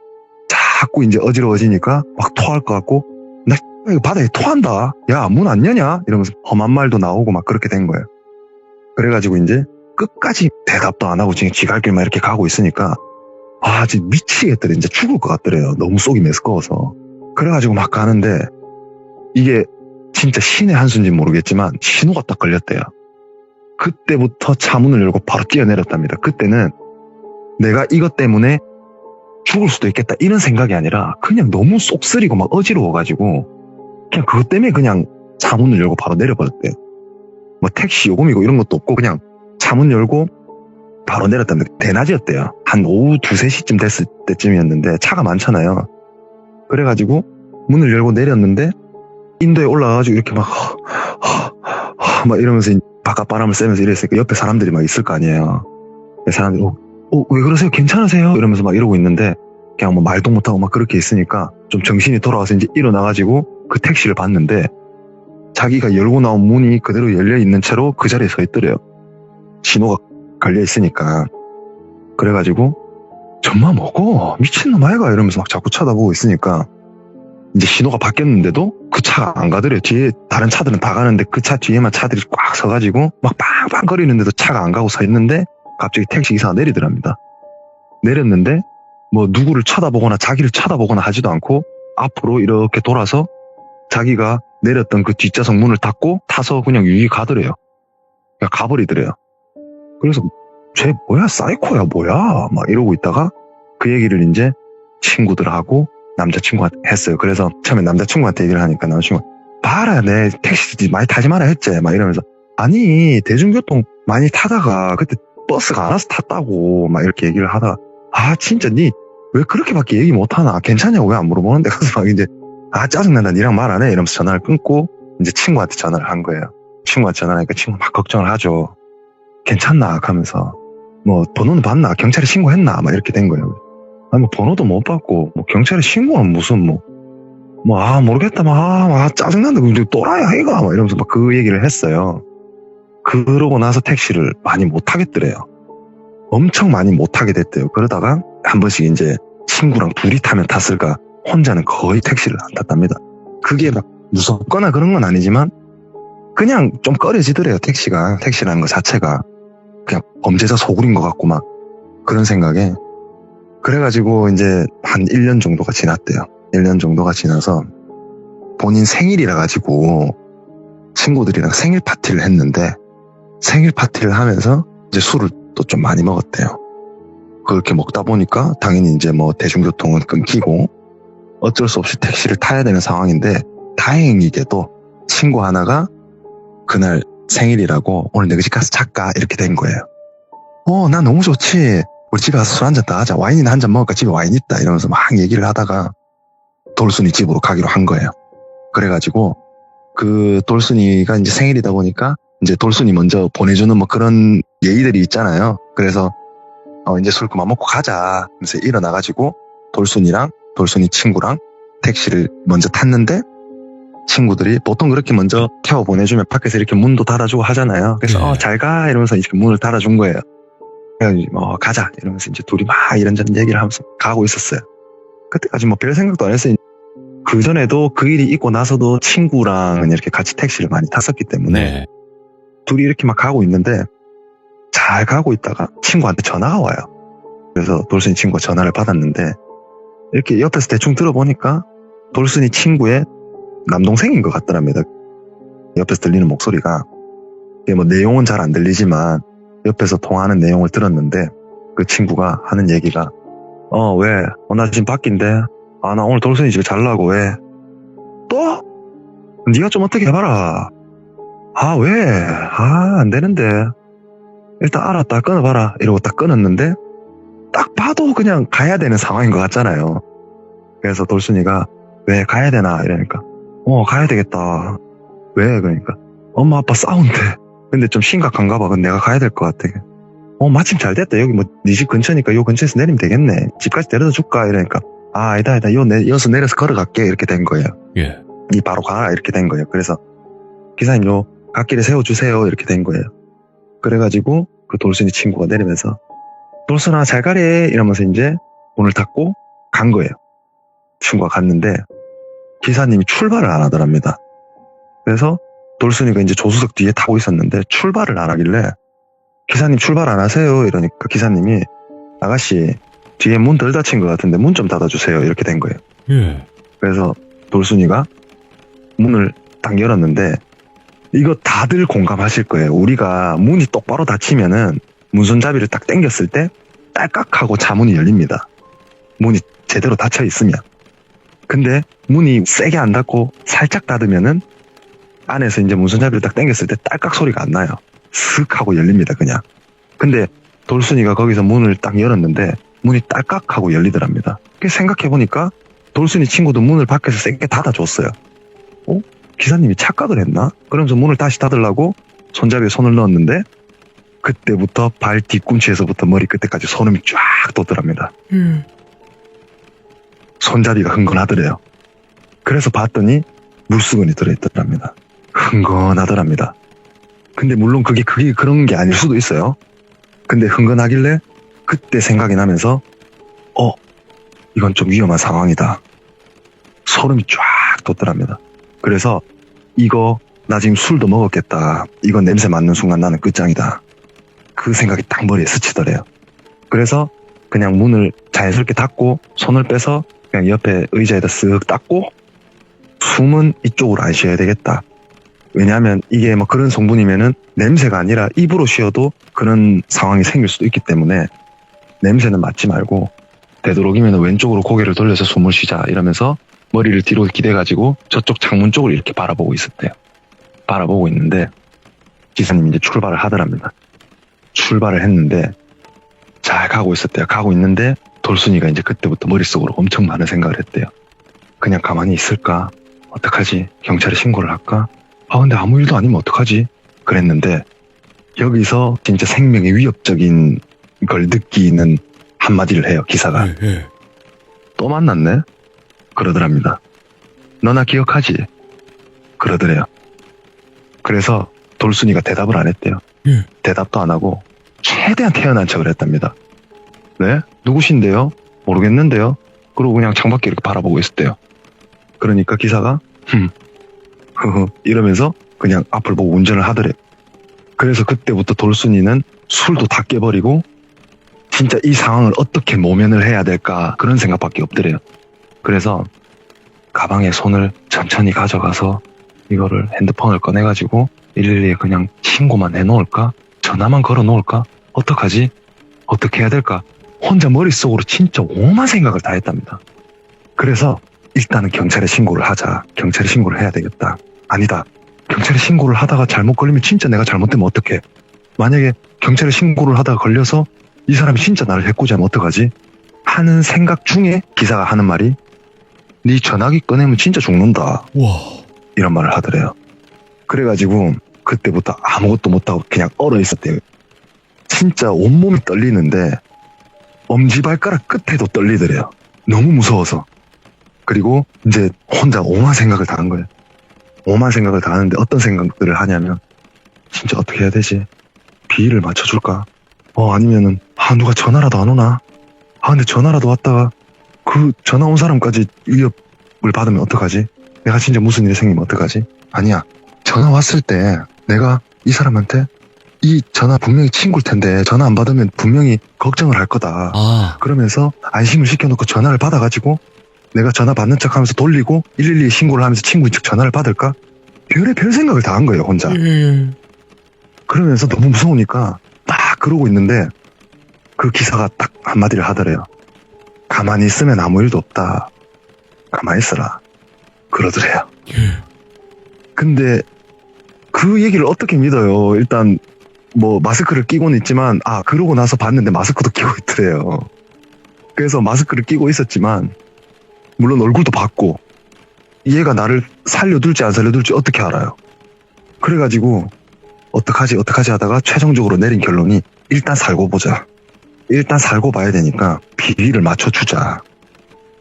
자꾸 이제 어지러워지니까 막 토할 것 같고 나 이거 바닥에 토한다. 야 문 안 여냐? 이러면서 험한 말도 나오고 막 그렇게 된 거예요. 그래가지고 이제 끝까지 대답도 안 하고 지금 지갈 길만 이렇게 가고 있으니까 지금 미치겠더래. 이제 죽을 것 같더래요. 너무 속이 메스꺼워서. 그래가지고 막 가는데 이게 진짜 신의 한 수인지 모르겠지만 신호가 딱 걸렸대요. 그때부터 차문을 열고 바로 뛰어내렸답니다. 그때는 내가 이것 때문에 죽을 수도 있겠다 이런 생각이 아니라 그냥 너무 쏙쓰리고 막 어지러워가지고 그냥 그것 때문에 그냥 차문을 열고 바로 내려버렸대요. 뭐 택시 요금이고 이런 것도 없고 그냥 차문 열고 바로 내렸답니다. 대낮이었대요. 한 오후 2, 3시쯤 됐을 때쯤이었는데 차가 많잖아요. 그래가지고 문을 열고 내렸는데 인도에 올라가가지고 이렇게 막 이러면서 바깥 바람을 쐬면서 이랬으니까 옆에 사람들이 막 있을 거 아니에요. 사람들이 왜 그러세요? 괜찮으세요? 이러면서 막 이러고 있는데 그냥 뭐 말도 못하고 막 그렇게 있으니까 좀 정신이 돌아와서 이제 일어나가지고 그 택시를 봤는데 자기가 열고 나온 문이 그대로 열려있는 채로 그 자리에 서 있더래요. 신호가 걸려있으니까. 그래가지고 정말 뭐고 미친놈 아이가 이러면서 막 자꾸 쳐다보고 있으니까 이제 신호가 바뀌었는데도 그 차가 안 가더래요. 뒤에 다른 차들은 다 가는데 그 차 뒤에만 차들이 꽉 서가지고 막 빵빵 거리는데도 차가 안 가고 서 있는데 갑자기 택시 기사가 내리더랍니다. 내렸는데 뭐 누구를 쳐다보거나 자기를 쳐다보거나 하지도 않고 앞으로 이렇게 돌아서 자기가 내렸던 그 뒷좌석 문을 닫고 타서 그냥 유유히 가더래요. 그냥 가버리더래요. 그래서 쟤 뭐야 사이코야 뭐야 막 이러고 있다가 그 얘기를 이제 친구들하고 남자친구한테 했어요. 그래서 처음에 남자친구한테 얘기를 하니까 남자친구가 봐라 내 택시 많이 타지 마라 했지 막 이러면서 아니 대중교통 많이 타다가 그때 버스가 안 와서 탔다고 막 이렇게 얘기를 하다가 진짜 니 왜 그렇게밖에 얘기 못하나 괜찮냐고 왜 안 물어보는데 그래서 막 이제 짜증난다 니랑 말 안 해 이러면서 전화를 끊고 이제 친구한테 전화를 한 거예요. 친구한테 전화하니까 친구가 막 걱정을 하죠. 괜찮나 하면서 뭐 번호는 받나 경찰에 신고했나 막 이렇게 된 거예요. 뭐 번호도 못 받고 뭐 경찰에 신고는 무슨 모르겠다 막 짜증난다 또라이야 이거 막 이러면서 막 그 얘기를 했어요. 그러고 나서 택시를 많이 못 타겠더래요. 엄청 많이 못 타게 됐대요. 그러다가 한 번씩 이제 친구랑 둘이 타면 탔을까 혼자는 거의 택시를 안 탔답니다. 그게 막 무섭거나 그런 건 아니지만 그냥 좀 꺼려지더래요. 택시라는 거 자체가 그냥 범죄자 소굴인 것 같고 막 그런 생각에. 그래가지고 이제 한 1년 정도가 지났대요. 1년 정도가 지나서 본인 생일이라 가지고 친구들이랑 생일 파티를 했는데 생일 파티를 하면서 이제 술을 또 좀 많이 먹었대요. 그렇게 먹다 보니까 당연히 이제 뭐 대중교통은 끊기고 어쩔 수 없이 택시를 타야 되는 상황인데 다행히게도 친구 하나가 그날 생일이라고 오늘 내 집 가서 잘까 이렇게 된 거예요. 나 너무 좋지. 우리 집에 가서 술 한잔 더 하자. 와인이나 한잔 먹을까? 집에 와인 있다. 이러면서 막 얘기를 하다가 돌순이 집으로 가기로 한 거예요. 그래가지고 그 돌순이가 이제 생일이다 보니까 이제 돌순이 먼저 보내주는 뭐 그런 예의들이 있잖아요. 그래서 이제 술 그만 먹고 가자. 그래서 일어나가지고 돌순이랑 돌순이 친구랑 택시를 먼저 탔는데 친구들이 보통 그렇게 먼저 태워 보내주면 밖에서 이렇게 문도 닫아주고 하잖아요. 그래서 잘 가 이러면서 이렇게 문을 닫아준 거예요. 그래가지고 가자 이러면서 이제 둘이 막 이런저런 얘기를 하면서 가고 있었어요. 그때까지 뭐 별 생각도 안 했어요. 그 전에도 그 일이 있고 나서도 친구랑 이렇게 같이 택시를 많이 탔었기 때문에 둘이 이렇게 막 가고 있는데 잘 가고 있다가 친구한테 전화가 와요. 그래서 돌순이 친구가 전화를 받았는데 이렇게 옆에서 대충 들어보니까 돌순이 친구의 남동생인 것 같더랍니다. 옆에서 들리는 목소리가. 이게 뭐 내용은 잘 안 들리지만 옆에서 통화하는 내용을 들었는데 그 친구가 하는 얘기가 왜? 나 지금 밖인데 나 오늘 돌순이 집에 잘라고 왜? 또? 네가 좀 어떻게 해봐라. 왜? 안 되는데. 일단 알았다 끊어봐라 이러고 딱 끊었는데 딱 봐도 그냥 가야 되는 상황인 것 같잖아요. 그래서 돌순이가 왜 가야 되나 이러니까 가야 되겠다. 왜? 그러니까 엄마 아빠 싸운대. 근데 좀 심각한가 봐. 근데 내가 가야 될 것 같아. 마침 잘 됐다. 여기 뭐 네 집 근처니까 요 근처에서 내리면 되겠네. 집까지 데려다 줄까? 이러니까 아니다 여기서 내려서 걸어갈게 이렇게 된 거예요.
예.
니 바로 가라 이렇게 된 거예요. 그래서 기사님 요 갓길에 세워주세요 이렇게 된 거예요. 그래가지고 그 돌순이 친구가 내리면서 돌순아 잘 가래 이러면서 이제 문을 닫고 간 거예요. 친구가 갔는데 기사님이 출발을 안 하더랍니다. 그래서 돌순이가 이제 조수석 뒤에 타고 있었는데 출발을 안 하길래 기사님 출발 안 하세요 이러니까 기사님이 아가씨 뒤에 문 덜 닫힌 것 같은데 문 좀 닫아주세요 이렇게 된 거예요.
예.
그래서 돌순이가 문을 딱 열었는데 이거 다들 공감하실 거예요. 우리가 문이 똑바로 닫히면은 문손잡이를 딱 당겼을 때 딸깍하고 자문이 열립니다. 문이 제대로 닫혀 있으면. 근데 문이 세게 안 닫고 살짝 닫으면은 안에서 이제 문손잡이를 딱 당겼을 때 딸깍 소리가 안 나요. 슥 하고 열립니다 그냥. 근데 돌순이가 거기서 문을 딱 열었는데 문이 딸깍 하고 열리더랍니다. 생각해보니까 돌순이 친구도 문을 밖에서 세게 닫아줬어요. 기사님이 착각을 했나? 그러면서 문을 다시 닫으려고 손잡이에 손을 넣었는데 그때부터 발 뒤꿈치에서부터 머리 끝에까지 소름이 쫙 돋더랍니다. 손잡이가 흥건하더래요. 그래서 봤더니 물수건이 들어있더랍니다. 흥건하더랍니다. 근데 물론 그게 그런 게 아닐 수도 있어요. 근데 흥건하길래 그때 생각이 나면서 이건 좀 위험한 상황이다. 소름이 쫙 돋더랍니다. 그래서 이거 나 지금 술도 먹었겠다. 이건 냄새 맡는 순간 나는 끝장이다. 그 생각이 딱 머리에 스치더래요. 그래서 그냥 문을 자연스럽게 닫고 손을 빼서 그냥 옆에 의자에다 쓱 닦고 숨은 이쪽으로 안 쉬어야 되겠다. 왜냐하면 이게 뭐 그런 성분이면은 냄새가 아니라 입으로 쉬어도 그런 상황이 생길 수도 있기 때문에 냄새는 맡지 말고 되도록이면 왼쪽으로 고개를 돌려서 숨을 쉬자 이러면서 머리를 뒤로 기대가지고 저쪽 창문 쪽을 이렇게 바라보고 있었대요. 바라보고 있는데 기사님이 이제 출발을 하더랍니다. 출발을 했는데 잘 가고 있었대요. 가고 있는데 돌순이가 이제 그때부터 머릿속으로 엄청 많은 생각을 했대요. 그냥 가만히 있을까? 어떡하지? 경찰에 신고를 할까? 근데 아무 일도 아니면 어떡하지? 그랬는데 여기서 진짜 생명의 위협적인 걸 느끼는 한마디를 해요. 기사가. 또 만났네? 그러더랍니다. 너나 기억하지? 그러더래요. 그래서 돌순이가 대답을 안 했대요. 대답도 안 하고 최대한 태연한 척을 했답니다. 네? 누구신데요? 모르겠는데요? 그러고 그냥 창밖에 이렇게 바라보고 있었대요. 그러니까 기사가 이러면서 그냥 앞을 보고 운전을 하더래요. 그래서 그때부터 돌순이는 술도 다 깨버리고 진짜 이 상황을 어떻게 모면을 해야 될까 그런 생각밖에 없더래요. 그래서 가방에 손을 천천히 가져가서 이거를 핸드폰을 꺼내가지고 112에 그냥 신고만 해놓을까? 전화만 걸어놓을까? 어떡하지? 어떻게 해야 될까? 혼자 머릿속으로 진짜 오만 생각을 다 했답니다. 그래서 일단은 경찰에 신고를 하자. 경찰에 신고를 해야 되겠다. 아니다. 경찰에 신고를 하다가 잘못 걸리면 진짜 내가 잘못되면 어떡해? 만약에 경찰에 신고를 하다가 걸려서 이 사람이 진짜 나를 해코지하면 어떡하지? 하는 생각 중에 기사가 하는 말이 네 전화기 꺼내면 진짜 죽는다.
와.
이런 말을 하더래요. 그래가지고 그때부터 아무것도 못하고 그냥 얼어 있었대요. 진짜 온몸이 떨리는데 엄지발가락 끝에도 떨리더래요. 너무 무서워서. 그리고 이제 혼자 오만 생각을 다 한 거예요. 오만 생각을 다 하는데 어떤 생각들을 하냐면 진짜 어떻게 해야 되지? 비위를 맞춰줄까? 아니면은 누가 전화라도 안 오나? 근데 전화라도 왔다가 그 전화 온 사람까지 위협을 받으면 어떡하지? 내가 진짜 무슨 일이 생기면 어떡하지? 아니야. 전화 왔을 때 내가 이 사람한테 이 전화 분명히 친구일 텐데 전화 안 받으면 분명히 걱정을 할 거다. 그러면서 안심을 시켜놓고 전화를 받아가지고 내가 전화 받는 척 하면서 돌리고 112에 신고를 하면서 친구인 척 전화를 받을까? 별 생각을 다 한 거예요, 혼자. 그러면서 너무 무서우니까 딱 그러고 있는데 그 기사가 딱 한마디를 하더래요. 가만히 있으면 아무 일도 없다. 가만히 있어라. 그러더래요. 근데 그 얘기를 어떻게 믿어요? 일단 뭐 마스크를 끼고는 있지만 그러고 나서 봤는데 마스크도 끼고 있더래요. 그래서 마스크를 끼고 있었지만 물론 얼굴도 봤고 얘가 나를 살려둘지 안 살려둘지 어떻게 알아요? 그래가지고 어떡하지 하다가 최종적으로 내린 결론이 일단 살고 보자. 일단 살고 봐야 되니까 비위를 맞춰주자.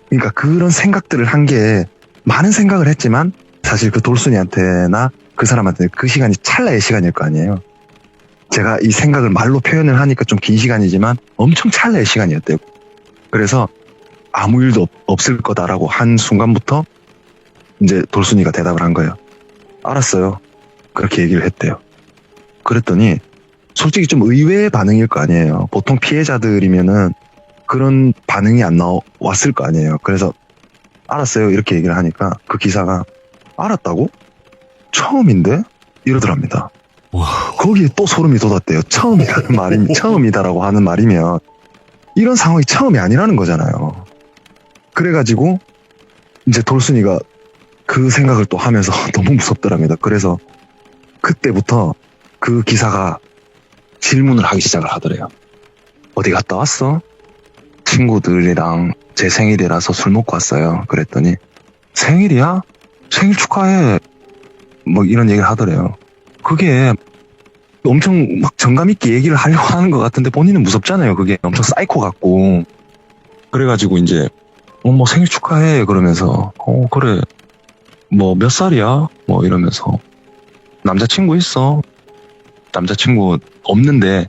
그러니까 그런 생각들을 한 게 많은 생각을 했지만 사실 그 돌순이한테나 그 사람한테 그 시간이 찰나의 시간일 거 아니에요. 제가 이 생각을 말로 표현을 하니까 좀 긴 시간이지만 엄청 찰나의 시간이었대요. 그래서 아무 일도 없을 거다라고 한 순간부터 이제 돌순이가 대답을 한 거예요. 알았어요. 그렇게 얘기를 했대요. 그랬더니 솔직히 좀 의외의 반응일 거 아니에요. 보통 피해자들이면은 그런 반응이 안 나왔을 거 아니에요. 그래서 알았어요. 이렇게 얘기를 하니까 그 기사가 알았다고? 처음인데? 이러더랍니다. 거기에 또 소름이 돋았대요. 처음이라는 말이 처음이다라고 하는 말이면 이런 상황이 처음이 아니라는 거잖아요. 그래가지고 이제 돌순이가 그 생각을 또 하면서 너무 무섭더랍니다. 그래서 그때부터 그 기사가 질문을 하기 시작을 하더래요. 어디 갔다 왔어? 친구들이랑 제 생일이라서 술 먹고 왔어요. 그랬더니 생일이야? 생일 축하해. 뭐 이런 얘기를 하더래요. 그게 엄청 막 정감 있게 얘기를 하려고 하는 것 같은데 본인은 무섭잖아요. 그게 엄청 사이코 같고. 그래가지고 이제 뭐 생일 축하해 그러면서 그래 뭐 몇 살이야? 뭐 이러면서 남자친구 있어? 남자친구 없는데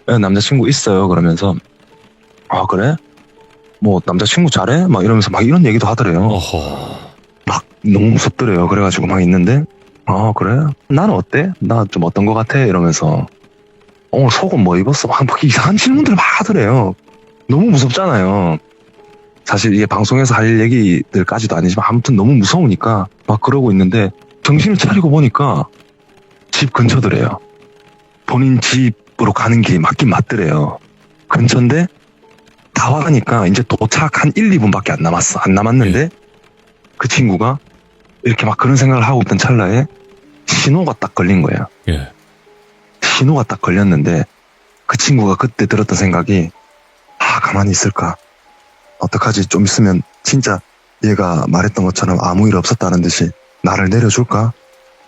남자친구 있어요. 그러면서 그래? 뭐 남자친구 잘해? 막 이러면서 막 이런 얘기도 하더래요. 막 너무 무섭더래요. 그래가지고 막 있는데 그래? 나는 어때? 나 좀 어떤 거 같아? 이러면서 오늘 속옷 뭐 입었어? 막 이상한 질문들을 막 하더래요. 너무 무섭잖아요. 사실 이게 방송에서 할 얘기들까지도 아니지만 아무튼 너무 무서우니까 막 그러고 있는데 정신을 차리고 보니까 집 근처더래요. 본인 집으로 가는 길이 맞긴 맞더래요. 근처인데 다 와가니까 이제 도착 한 1, 2분밖에 안 남았어. 안 남았는데 그 친구가 이렇게 막 그런 생각을 하고 있던 찰나에 신호가 딱 걸린 거예요. 신호가 딱 걸렸는데 그 친구가 그때 들었던 생각이 가만히 있을까? 어떡하지? 좀 있으면 진짜 얘가 말했던 것처럼 아무 일 없었다는 듯이 나를 내려줄까?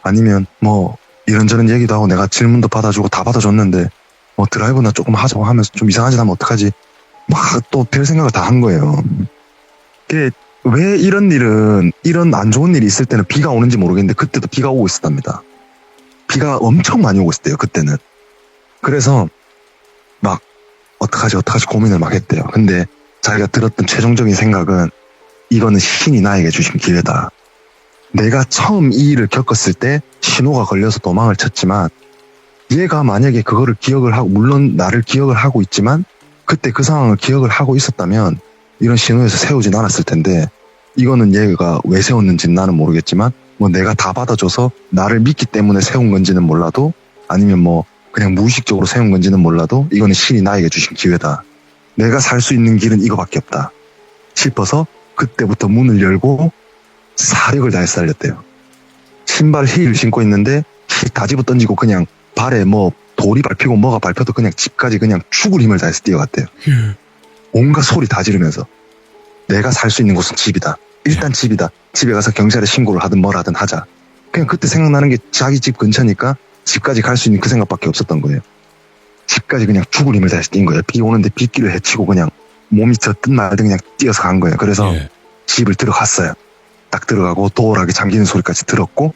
아니면 뭐 이런저런 얘기도 하고 내가 질문도 받아주고 다 받아줬는데 뭐 드라이브나 조금 하자고 하면서 좀 이상한 짓 하면 어떡하지? 막 또 별 생각을 다 한 거예요. 이게 왜 이런 일은 이런 안 좋은 일이 있을 때는 비가 오는지 모르겠는데 그때도 비가 오고 있었답니다. 비가 엄청 많이 오고 있었대요. 그때는. 그래서 막 어떡하지 고민을 막 했대요. 근데 자기가 들었던 최종적인 생각은 이거는 신이 나에게 주신 기회다. 내가 처음 이 일을 겪었을 때 신호가 걸려서 도망을 쳤지만 얘가 만약에 그거를 기억을 하고 물론 나를 기억을 하고 있지만 그때 그 상황을 기억을 하고 있었다면 이런 신호에서 세우진 않았을 텐데 이거는 얘가 왜 세웠는지는 나는 모르겠지만 뭐 내가 다 받아줘서 나를 믿기 때문에 세운 건지는 몰라도 아니면 뭐 그냥 무의식적으로 세운 건지는 몰라도 이거는 신이 나에게 주신 기회다. 내가 살 수 있는 길은 이거밖에 없다 싶어서 그때부터 문을 열고 사력을 다해 살렸대요. 신발 힐 신고 있는데 힐 다 집어 던지고 그냥 발에 뭐 돌이 밟히고 뭐가 밟혀도 그냥 집까지 그냥 죽을 힘을 다해서 뛰어갔대요. 온갖 소리 다 지르면서 내가 살 수 있는 곳은 집이다. 일단 집이다. 집에 가서 경찰에 신고를 하든 뭘 하든 하자. 그냥 그때 생각나는 게 자기 집 근처니까 집까지 갈 수 있는 그 생각밖에 없었던 거예요. 집까지 그냥 죽을 힘을 다해서 뛴 거예요. 비 오는데 빗길을 헤치고 그냥 몸이 젖든 말든 그냥 뛰어서 간 거예요. 그래서 집을 들어갔어요. 딱 들어가고 도어락이 잠기는 소리까지 들었고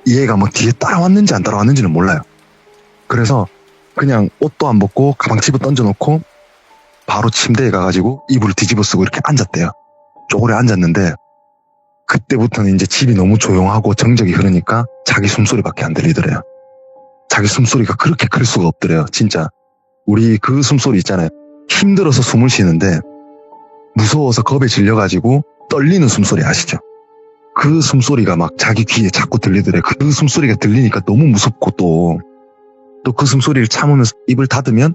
얘가 뭐 뒤에 따라왔는지 안 따라왔는지는 몰라요. 그래서 그냥 옷도 안 벗고 가방 집어 던져놓고 바로 침대에 가가지고 이불을 뒤집어 쓰고 이렇게 앉았대요. 쪼그려 앉았는데 그때부터는 이제 집이 너무 조용하고 정적이 흐르니까 자기 숨소리밖에 안 들리더래요. 자기 숨소리가 그렇게 클 수가 없더래요. 진짜 우리 그 숨소리 있잖아요. 힘들어서 숨을 쉬는데 무서워서 겁에 질려가지고 떨리는 숨소리 아시죠? 그 숨소리가 막 자기 귀에 자꾸 들리더래요. 그 숨소리가 들리니까 너무 무섭고 또 그 숨소리를 참으면서 입을 닫으면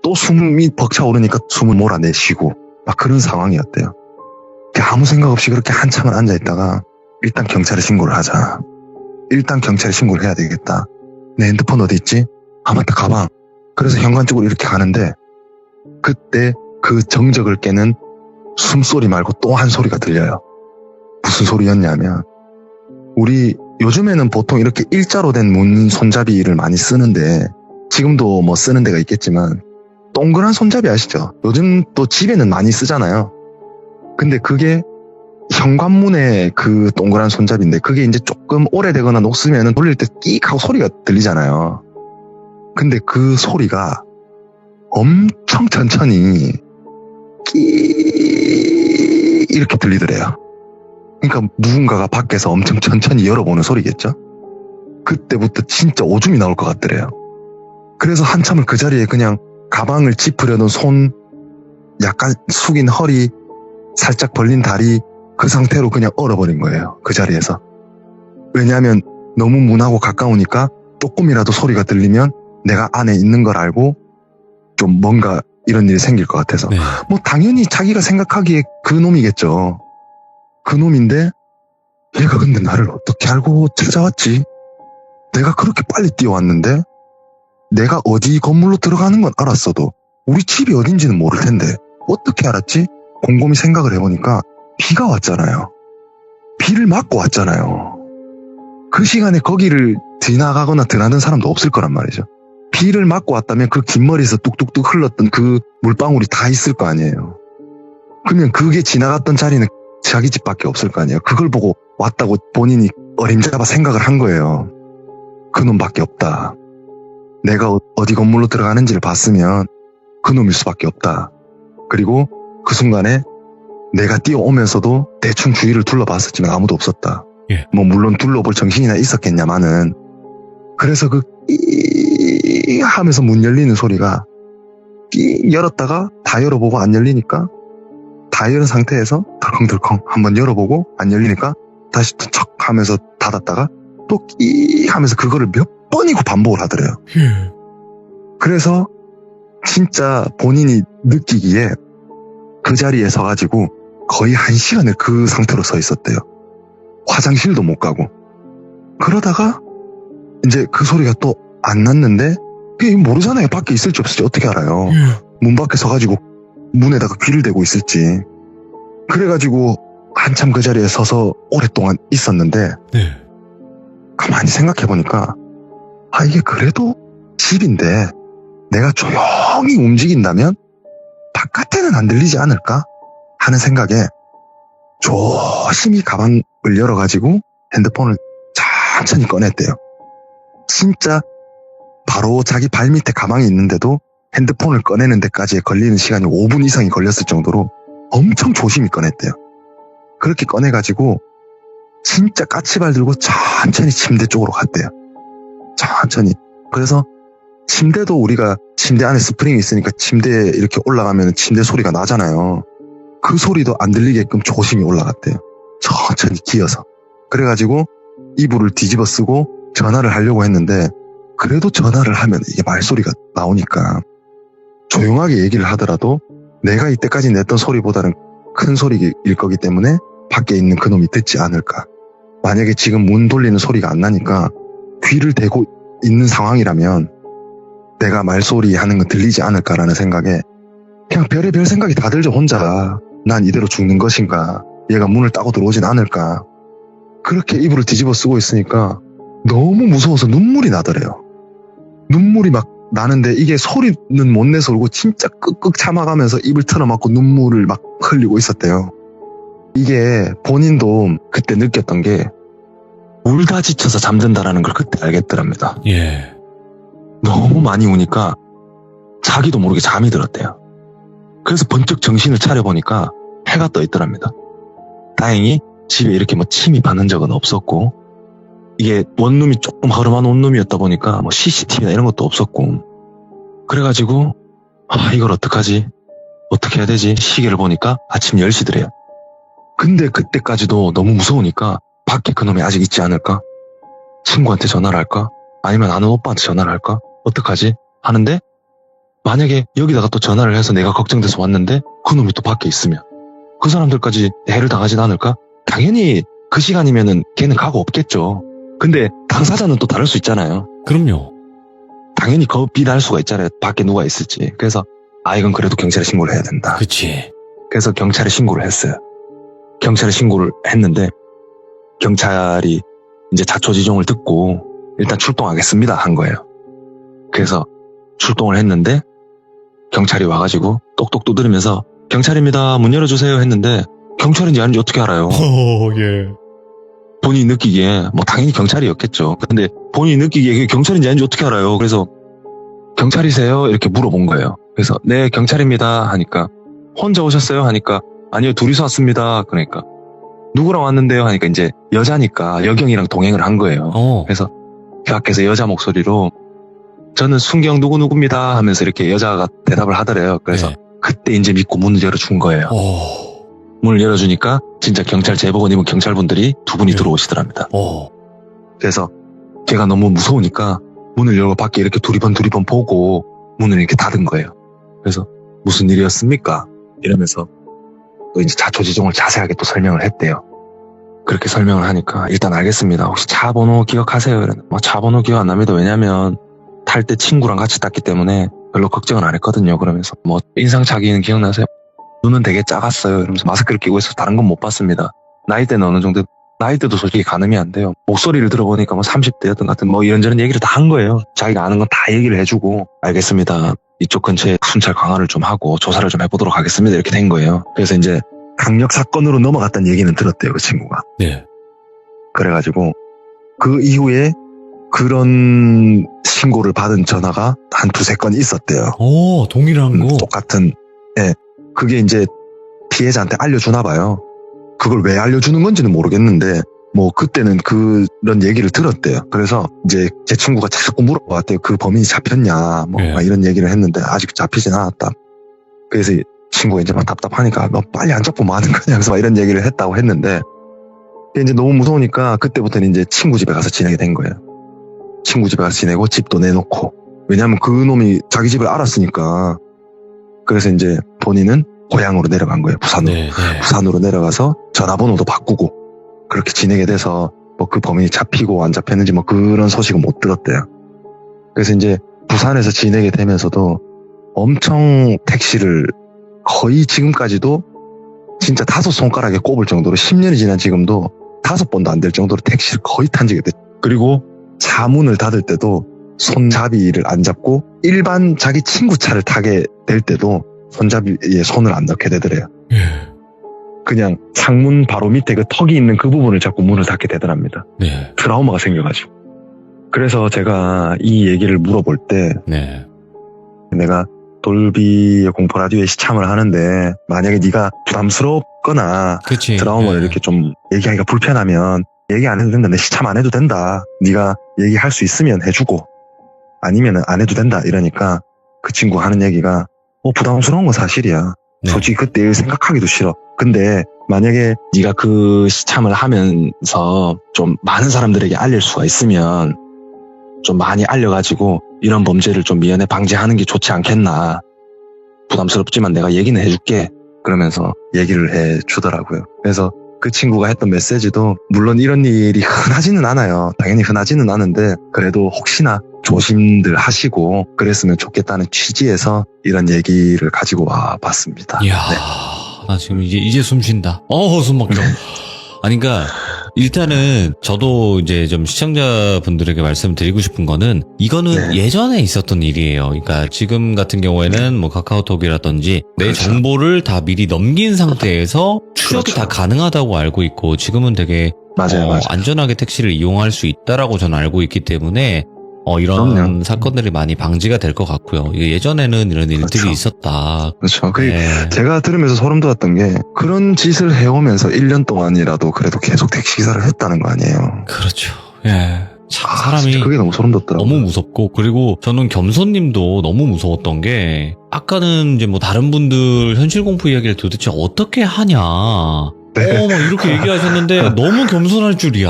또 숨이 벅차오르니까 숨을 몰아내쉬고 막 그런 상황이었대요. 아무 생각 없이 그렇게 한참을 앉아있다가 일단 경찰에 신고를 하자. 일단 경찰에 신고를 해야 되겠다. 내 핸드폰 어디 있지? 아 맞다 가방. 그래서 현관 쪽으로 이렇게 가는데 그때 그 정적을 깨는 숨소리 말고 또 한 소리가 들려요. 무슨 소리였냐면 우리 요즘에는 보통 이렇게 일자로 된 문 손잡이를 많이 쓰는데 지금도 뭐 쓰는 데가 있겠지만 동그란 손잡이 아시죠? 요즘 또 집에는 많이 쓰잖아요. 근데 그게 현관문에 그 동그란 손잡이인데 그게 이제 조금 오래되거나 녹슬면 돌릴 때 끼익 하고 소리가 들리잖아요. 근데 그 소리가 엄청 천천히 끼익 이렇게 들리더래요. 그러니까 누군가가 밖에서 엄청 천천히 열어보는 소리겠죠? 그때부터 진짜 오줌이 나올 것 같더래요. 그래서 한참을 그 자리에 그냥 가방을 짚으려던 손, 약간 숙인 허리, 살짝 벌린 다리 그 상태로 그냥 얼어버린 거예요. 그 자리에서. 왜냐하면 너무 문하고 가까우니까 조금이라도 소리가 들리면 내가 안에 있는 걸 알고 좀 뭔가 이런 일이 생길 것 같아서.
네.
뭐 당연히 자기가 생각하기에 그 놈이겠죠. 그 놈인데 얘가 근데 나를 어떻게 알고 찾아왔지? 내가 그렇게 빨리 뛰어왔는데 내가 어디 건물로 들어가는 건 알았어도 우리 집이 어딘지는 모를 텐데 어떻게 알았지? 곰곰이 생각을 해보니까 비가 왔잖아요. 비를 맞고 왔잖아요. 그 시간에 거기를 지나가거나 드나든 사람도 없을 거란 말이죠. 비를 맞고 왔다면 그 긴 머리에서 뚝뚝뚝 흘렀던 그 물방울이 다 있을 거 아니에요. 그러면 그게 지나갔던 자리는 자기 집밖에 없을 거 아니에요. 그걸 보고 왔다고 본인이 어림잡아 생각을 한 거예요. 그 놈밖에 없다. 내가 어디 건물로 들어가는지를 봤으면 그 놈일 수밖에 없다. 그리고 그 순간에 내가 뛰어오면서도 대충 주위를 둘러봤었지만 아무도 없었다.
예.
뭐 물론 둘러볼 정신이나 있었겠냐마는 그래서 그 끼 하면서 문 열리는 소리가 끼 열었다가 다 열어보고 안 열리니까 다 열은 상태에서 덜컹덜컹 한번 열어보고 안 열리니까 다시 또 척 하면서 닫았다가 또 끼 하면서 그거를 몇 번이고 반복을 하더래요. 그래서 진짜 본인이 느끼기에 그 자리에 서가지고 거의 1시간을 그 상태로 서 있었대요. 화장실도 못 가고. 그러다가 이제 그 소리가 또 안 났는데 그게 모르잖아요. 밖에 있을지 없을지 어떻게 알아요. 문 밖에 서가지고 문에다가 귀를 대고 있을지. 그래가지고 한참 그 자리에 서서 오랫동안 있었는데
네.
가만히 생각해보니까 이게 그래도 집인데 내가 조용히 움직인다면 바깥에는 안 들리지 않을까 하는 생각에 조심히 가방을 열어가지고 핸드폰을 천천히 꺼냈대요. 진짜 바로 자기 발밑에 가방이 있는데도 핸드폰을 꺼내는 데까지 걸리는 시간이 5분 이상이 걸렸을 정도로 엄청 조심히 꺼냈대요. 그렇게 꺼내가지고 진짜 까치발 들고 천천히 침대 쪽으로 갔대요. 천천히. 그래서 침대도 우리가 침대 안에 스프링이 있으니까 침대에 이렇게 올라가면 침대 소리가 나잖아요. 그 소리도 안 들리게끔 조심히 올라갔대요. 천천히 기어서. 그래가지고 이불을 뒤집어 쓰고 전화를 하려고 했는데 그래도 전화를 하면 이게 말소리가 나오니까 조용하게 얘기를 하더라도 내가 이때까지 냈던 소리보다는 큰 소리일 거기 때문에 밖에 있는 그놈이 듣지 않을까. 만약에 지금 문 돌리는 소리가 안 나니까 귀를 대고 있는 상황이라면 내가 말소리 하는 건 들리지 않을까라는 생각에 그냥 별의별 생각이 다 들죠. 혼자 난 이대로 죽는 것인가, 얘가 문을 따고 들어오진 않을까. 그렇게 이불을 뒤집어 쓰고 있으니까 너무 무서워서 눈물이 나더래요. 눈물이 막 나는데 이게 소리는 못 내서 울고 진짜 끄끄 참아가면서 입을 틀어막고 눈물을 막 흘리고 있었대요. 이게 본인도 그때 느꼈던 게 울다 지쳐서 잠든다라는 걸 그때 알겠더랍니다.
예.
너무 많이 우니까 자기도 모르게 잠이 들었대요. 그래서 번쩍 정신을 차려보니까 해가 떠 있더랍니다. 다행히 집에 이렇게 뭐 침이 받는 적은 없었고, 이게 원룸이 조금 허름한 원룸이었다 보니까 뭐 CCTV나 이런 것도 없었고, 그래가지고 이걸 어떡하지? 어떻게 해야 되지? 시계를 보니까 아침 10시더래요. 근데 그때까지도 너무 무서우니까 밖에 그놈이 아직 있지 않을까? 친구한테 전화를 할까? 아니면 아는 오빠한테 전화를 할까? 어떡하지? 하는데 만약에 여기다가 또 전화를 해서 내가 걱정돼서 왔는데 그놈이 또 밖에 있으면 그 사람들까지 해를 당하진 않을까? 당연히 그 시간이면은 걔는 각오 없겠죠. 근데 당사자는 또 다를 수 있잖아요.
그럼요.
당연히 겁이 날 수가 있잖아요. 밖에 누가 있을지. 그래서 이건 그래도 경찰에 신고를 해야 된다.
그치.
그래서 경찰에 신고를 했어요. 경찰에 신고를 했는데 경찰이 이제 자초지종을 듣고 일단 출동하겠습니다 한 거예요. 그래서 출동을 했는데 경찰이 와가지고 똑똑 두드리면서 경찰입니다, 문 열어주세요 했는데 경찰인지 아닌지 어떻게 알아요?
예.
본인이 느끼기에 뭐 당연히 경찰이었겠죠. 근데 본인이 느끼기에 그게 경찰인지 아닌지 어떻게 알아요? 그래서 경찰이세요? 이렇게 물어본 거예요. 그래서 네 경찰입니다 하니까 혼자 오셨어요? 하니까 아니요 둘이서 왔습니다. 그러니까 누구랑 왔는데요? 하니까 이제 여자니까 여경이랑 동행을 한 거예요. 그래서 그 밖에서 여자 목소리로 저는 순경 누구누구입니다 하면서 이렇게 여자가 대답을 하더래요. 그래서
네.
그때 이제 믿고 문을 열어준 거예요. 문을 열어주니까 진짜 경찰 제복을 입은 경찰분들이 두 분이
네.
들어오시더랍니다. 그래서 제가 너무 무서우니까 문을 열고 밖에 이렇게 두리번 보고 문을 이렇게 닫은 거예요. 그래서 무슨 일이었습니까? 이러면서 또 이제 자초지종을 자세하게 또 설명을 했대요. 그렇게 설명을 하니까 일단 알겠습니다. 혹시 차 번호 기억하세요? 이러는데 차 번호 기억 안 납니다. 왜냐면 탈 때 친구랑 같이 탔기 때문에 별로 걱정은 안 했거든요. 그러면서 뭐 인상착의는 기억나세요? 눈은 되게 작았어요. 이러면서 마스크를 끼고 있어서 다른 건 못 봤습니다. 나이대는 어느 정도, 나이대도 솔직히 가늠이 안 돼요. 목소리를 들어보니까 뭐 30대였던 것 같은 뭐 이런저런 얘기를 다 한 거예요. 자기가 아는 건 다 얘기를 해주고 알겠습니다. 이쪽 근처에 순찰 강화를 좀 하고 조사를 좀 해보도록 하겠습니다. 이렇게 된 거예요. 그래서 이제 강력 사건으로 넘어갔다는 얘기는 들었대요. 그 친구가.
네.
그래가지고 그 이후에 그런 신고를 받은 전화가 한 두세 건 있었대요.
동일한 거.
똑같은. 예. 그게 이제 피해자한테 알려주나 봐요. 그걸 왜 알려주는 건지는 모르겠는데 뭐 그때는 그런 얘기를 들었대요. 그래서 이제 제 친구가 자꾸 물어봤대요. 그 범인이 잡혔냐 뭐
네.
막 이런 얘기를 했는데 아직 잡히진 않았다. 그래서 친구가 이제 막 답답하니까 너 빨리 안 잡고 뭐 하는 거냐 그래서 막 이런 얘기를 했다고 했는데 이제 너무 무서우니까 그때부터는 이제 친구 집에 가서 지내게 된 거예요. 친구 집에 가서 지내고 집도 내놓고. 왜냐하면 그 놈이 자기 집을 알았으니까. 그래서 이제 본인은 고향으로 내려간 거예요. 부산으로.
네.
부산으로 내려가서 전화번호도 바꾸고 그렇게 지내게 돼서 뭐 그 범인이 잡히고 안 잡혔는지 뭐 그런 소식은 못 들었대요. 그래서 이제 부산에서 지내게 되면서도 엄청 택시를 거의 지금까지도 진짜 5손가락에 꼽을 정도로 10년이 지난 지금도 5번도 안 될 정도로 택시를 거의 탄 적이 됐죠. 그리고 차 문을 닫을 때도 손잡이를 안 잡고 일반 자기 친구 차를 타게 될 때도 손잡이에 손을 안 넣게 되더래요.
예.
그냥 창문 바로 밑에 그 턱이 있는 그 부분을 잡고 문을 닫게 되더랍니다.
네.
트라우마가 생겨가지고. 그래서 제가 이 얘기를 물어볼 때
네.
내가 돌비의 공포 라디오에 시참을 하는데 만약에 네가 부담스럽거나
그치.
트라우마를
네.
이렇게 좀 얘기하기가 불편하면 얘기 안 해도 된다. 내 시참 안 해도 된다. 네가 얘기할 수 있으면 해주고 아니면 안 해도 된다. 이러니까 그 친구가 하는 얘기가 부담스러운 건 사실이야.
네.
솔직히 그때 일 생각하기도 싫어. 근데 만약에 네가 그 시참을 하면서 좀 많은 사람들에게 알릴 수가 있으면 좀 많이 알려가지고 이런 범죄를 좀 미연에 방지하는 게 좋지 않겠나. 부담스럽지만 내가 얘기는 해줄게. 그러면서 얘기를 해주더라고요. 그래서 그 친구가 했던 메시지도 물론 이런 일이 흔하지는 않아요. 당연히 흔하지는 않은데 그래도 혹시나 조심들 하시고 그랬으면 좋겠다는 취지에서 이런 얘기를 가지고 와 봤습니다.
이야, 나 지금 이제 숨 쉰다. 숨 막혀. 아니, 그러니까 일단은 저도 이제 좀 시청자분들에게 말씀드리고 싶은 거는 이거는
네.
예전에 있었던 일이에요. 그러니까 지금 같은 경우에는 뭐 카카오톡이라든지 내
그렇죠.
정보를 다 미리 넘긴 상태에서 추적이
그렇죠.
다 가능하다고 알고 있고 지금은 되게
맞아요.
안전하게 택시를 이용할 수 있다라고 저는 알고 있기 때문에 이런
그럼요.
사건들이 많이 방지가 될 것 같고요. 이게 예전에는 이런 일들이
그렇죠.
있었다.
그렇죠.
네.
제가 들으면서 소름 돋았던 게 그런 짓을 해오면서 1년 동안이라도 그래도 계속 택시기사를 했다는 거 아니에요.
그렇죠. 예. 참 사람이
진짜 그게 너무 소름 돋더라고요.
너무 무섭고, 그리고 저는 겸손님도 너무 무서웠던 게 아까는 이제 뭐 다른 분들 현실 공포 이야기를 도대체 어떻게 하냐,
네.
막 이렇게 얘기하셨는데 너무 겸손할 줄이야.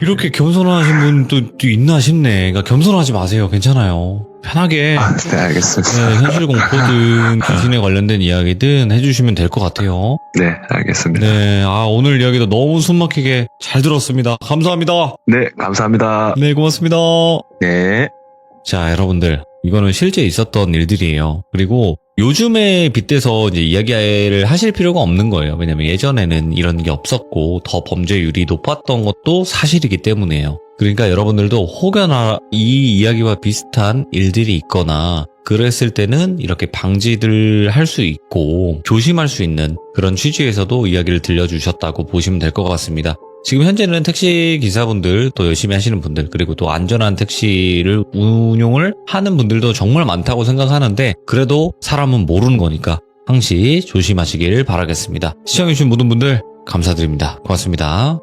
이렇게 겸손하신 분도 있나 싶네. 그러니까 겸손하지 마세요. 괜찮아요. 편하게
네, 알겠습니다.
네, 현실 공포든 귀신에 관련된 이야기든 해주시면 될 것 같아요.
네, 알겠습니다.
네, 오늘 이야기도 너무 숨막히게 잘 들었습니다. 감사합니다.
네, 감사합니다.
네, 고맙습니다.
네.
자, 여러분들, 이거는 실제 있었던 일들이에요. 그리고 요즘에 빗대서 이제 이야기를 하실 필요가 없는 거예요. 왜냐면 예전에는 이런 게 없었고 더 범죄율이 높았던 것도 사실이기 때문에요. 그러니까 여러분들도 혹여나 이 이야기와 비슷한 일들이 있거나 그랬을 때는 이렇게 방지를 할 수 있고 조심할 수 있는 그런 취지에서도 이야기를 들려주셨다고 보시면 될 것 같습니다. 지금 현재는 택시 기사분들, 또 열심히 하시는 분들, 그리고 또 안전한 택시를 운용을 하는 분들도 정말 많다고 생각하는데, 그래도 사람은 모르는 거니까 항시 조심하시길 바라겠습니다. 시청해주신 모든 분들 감사드립니다. 고맙습니다.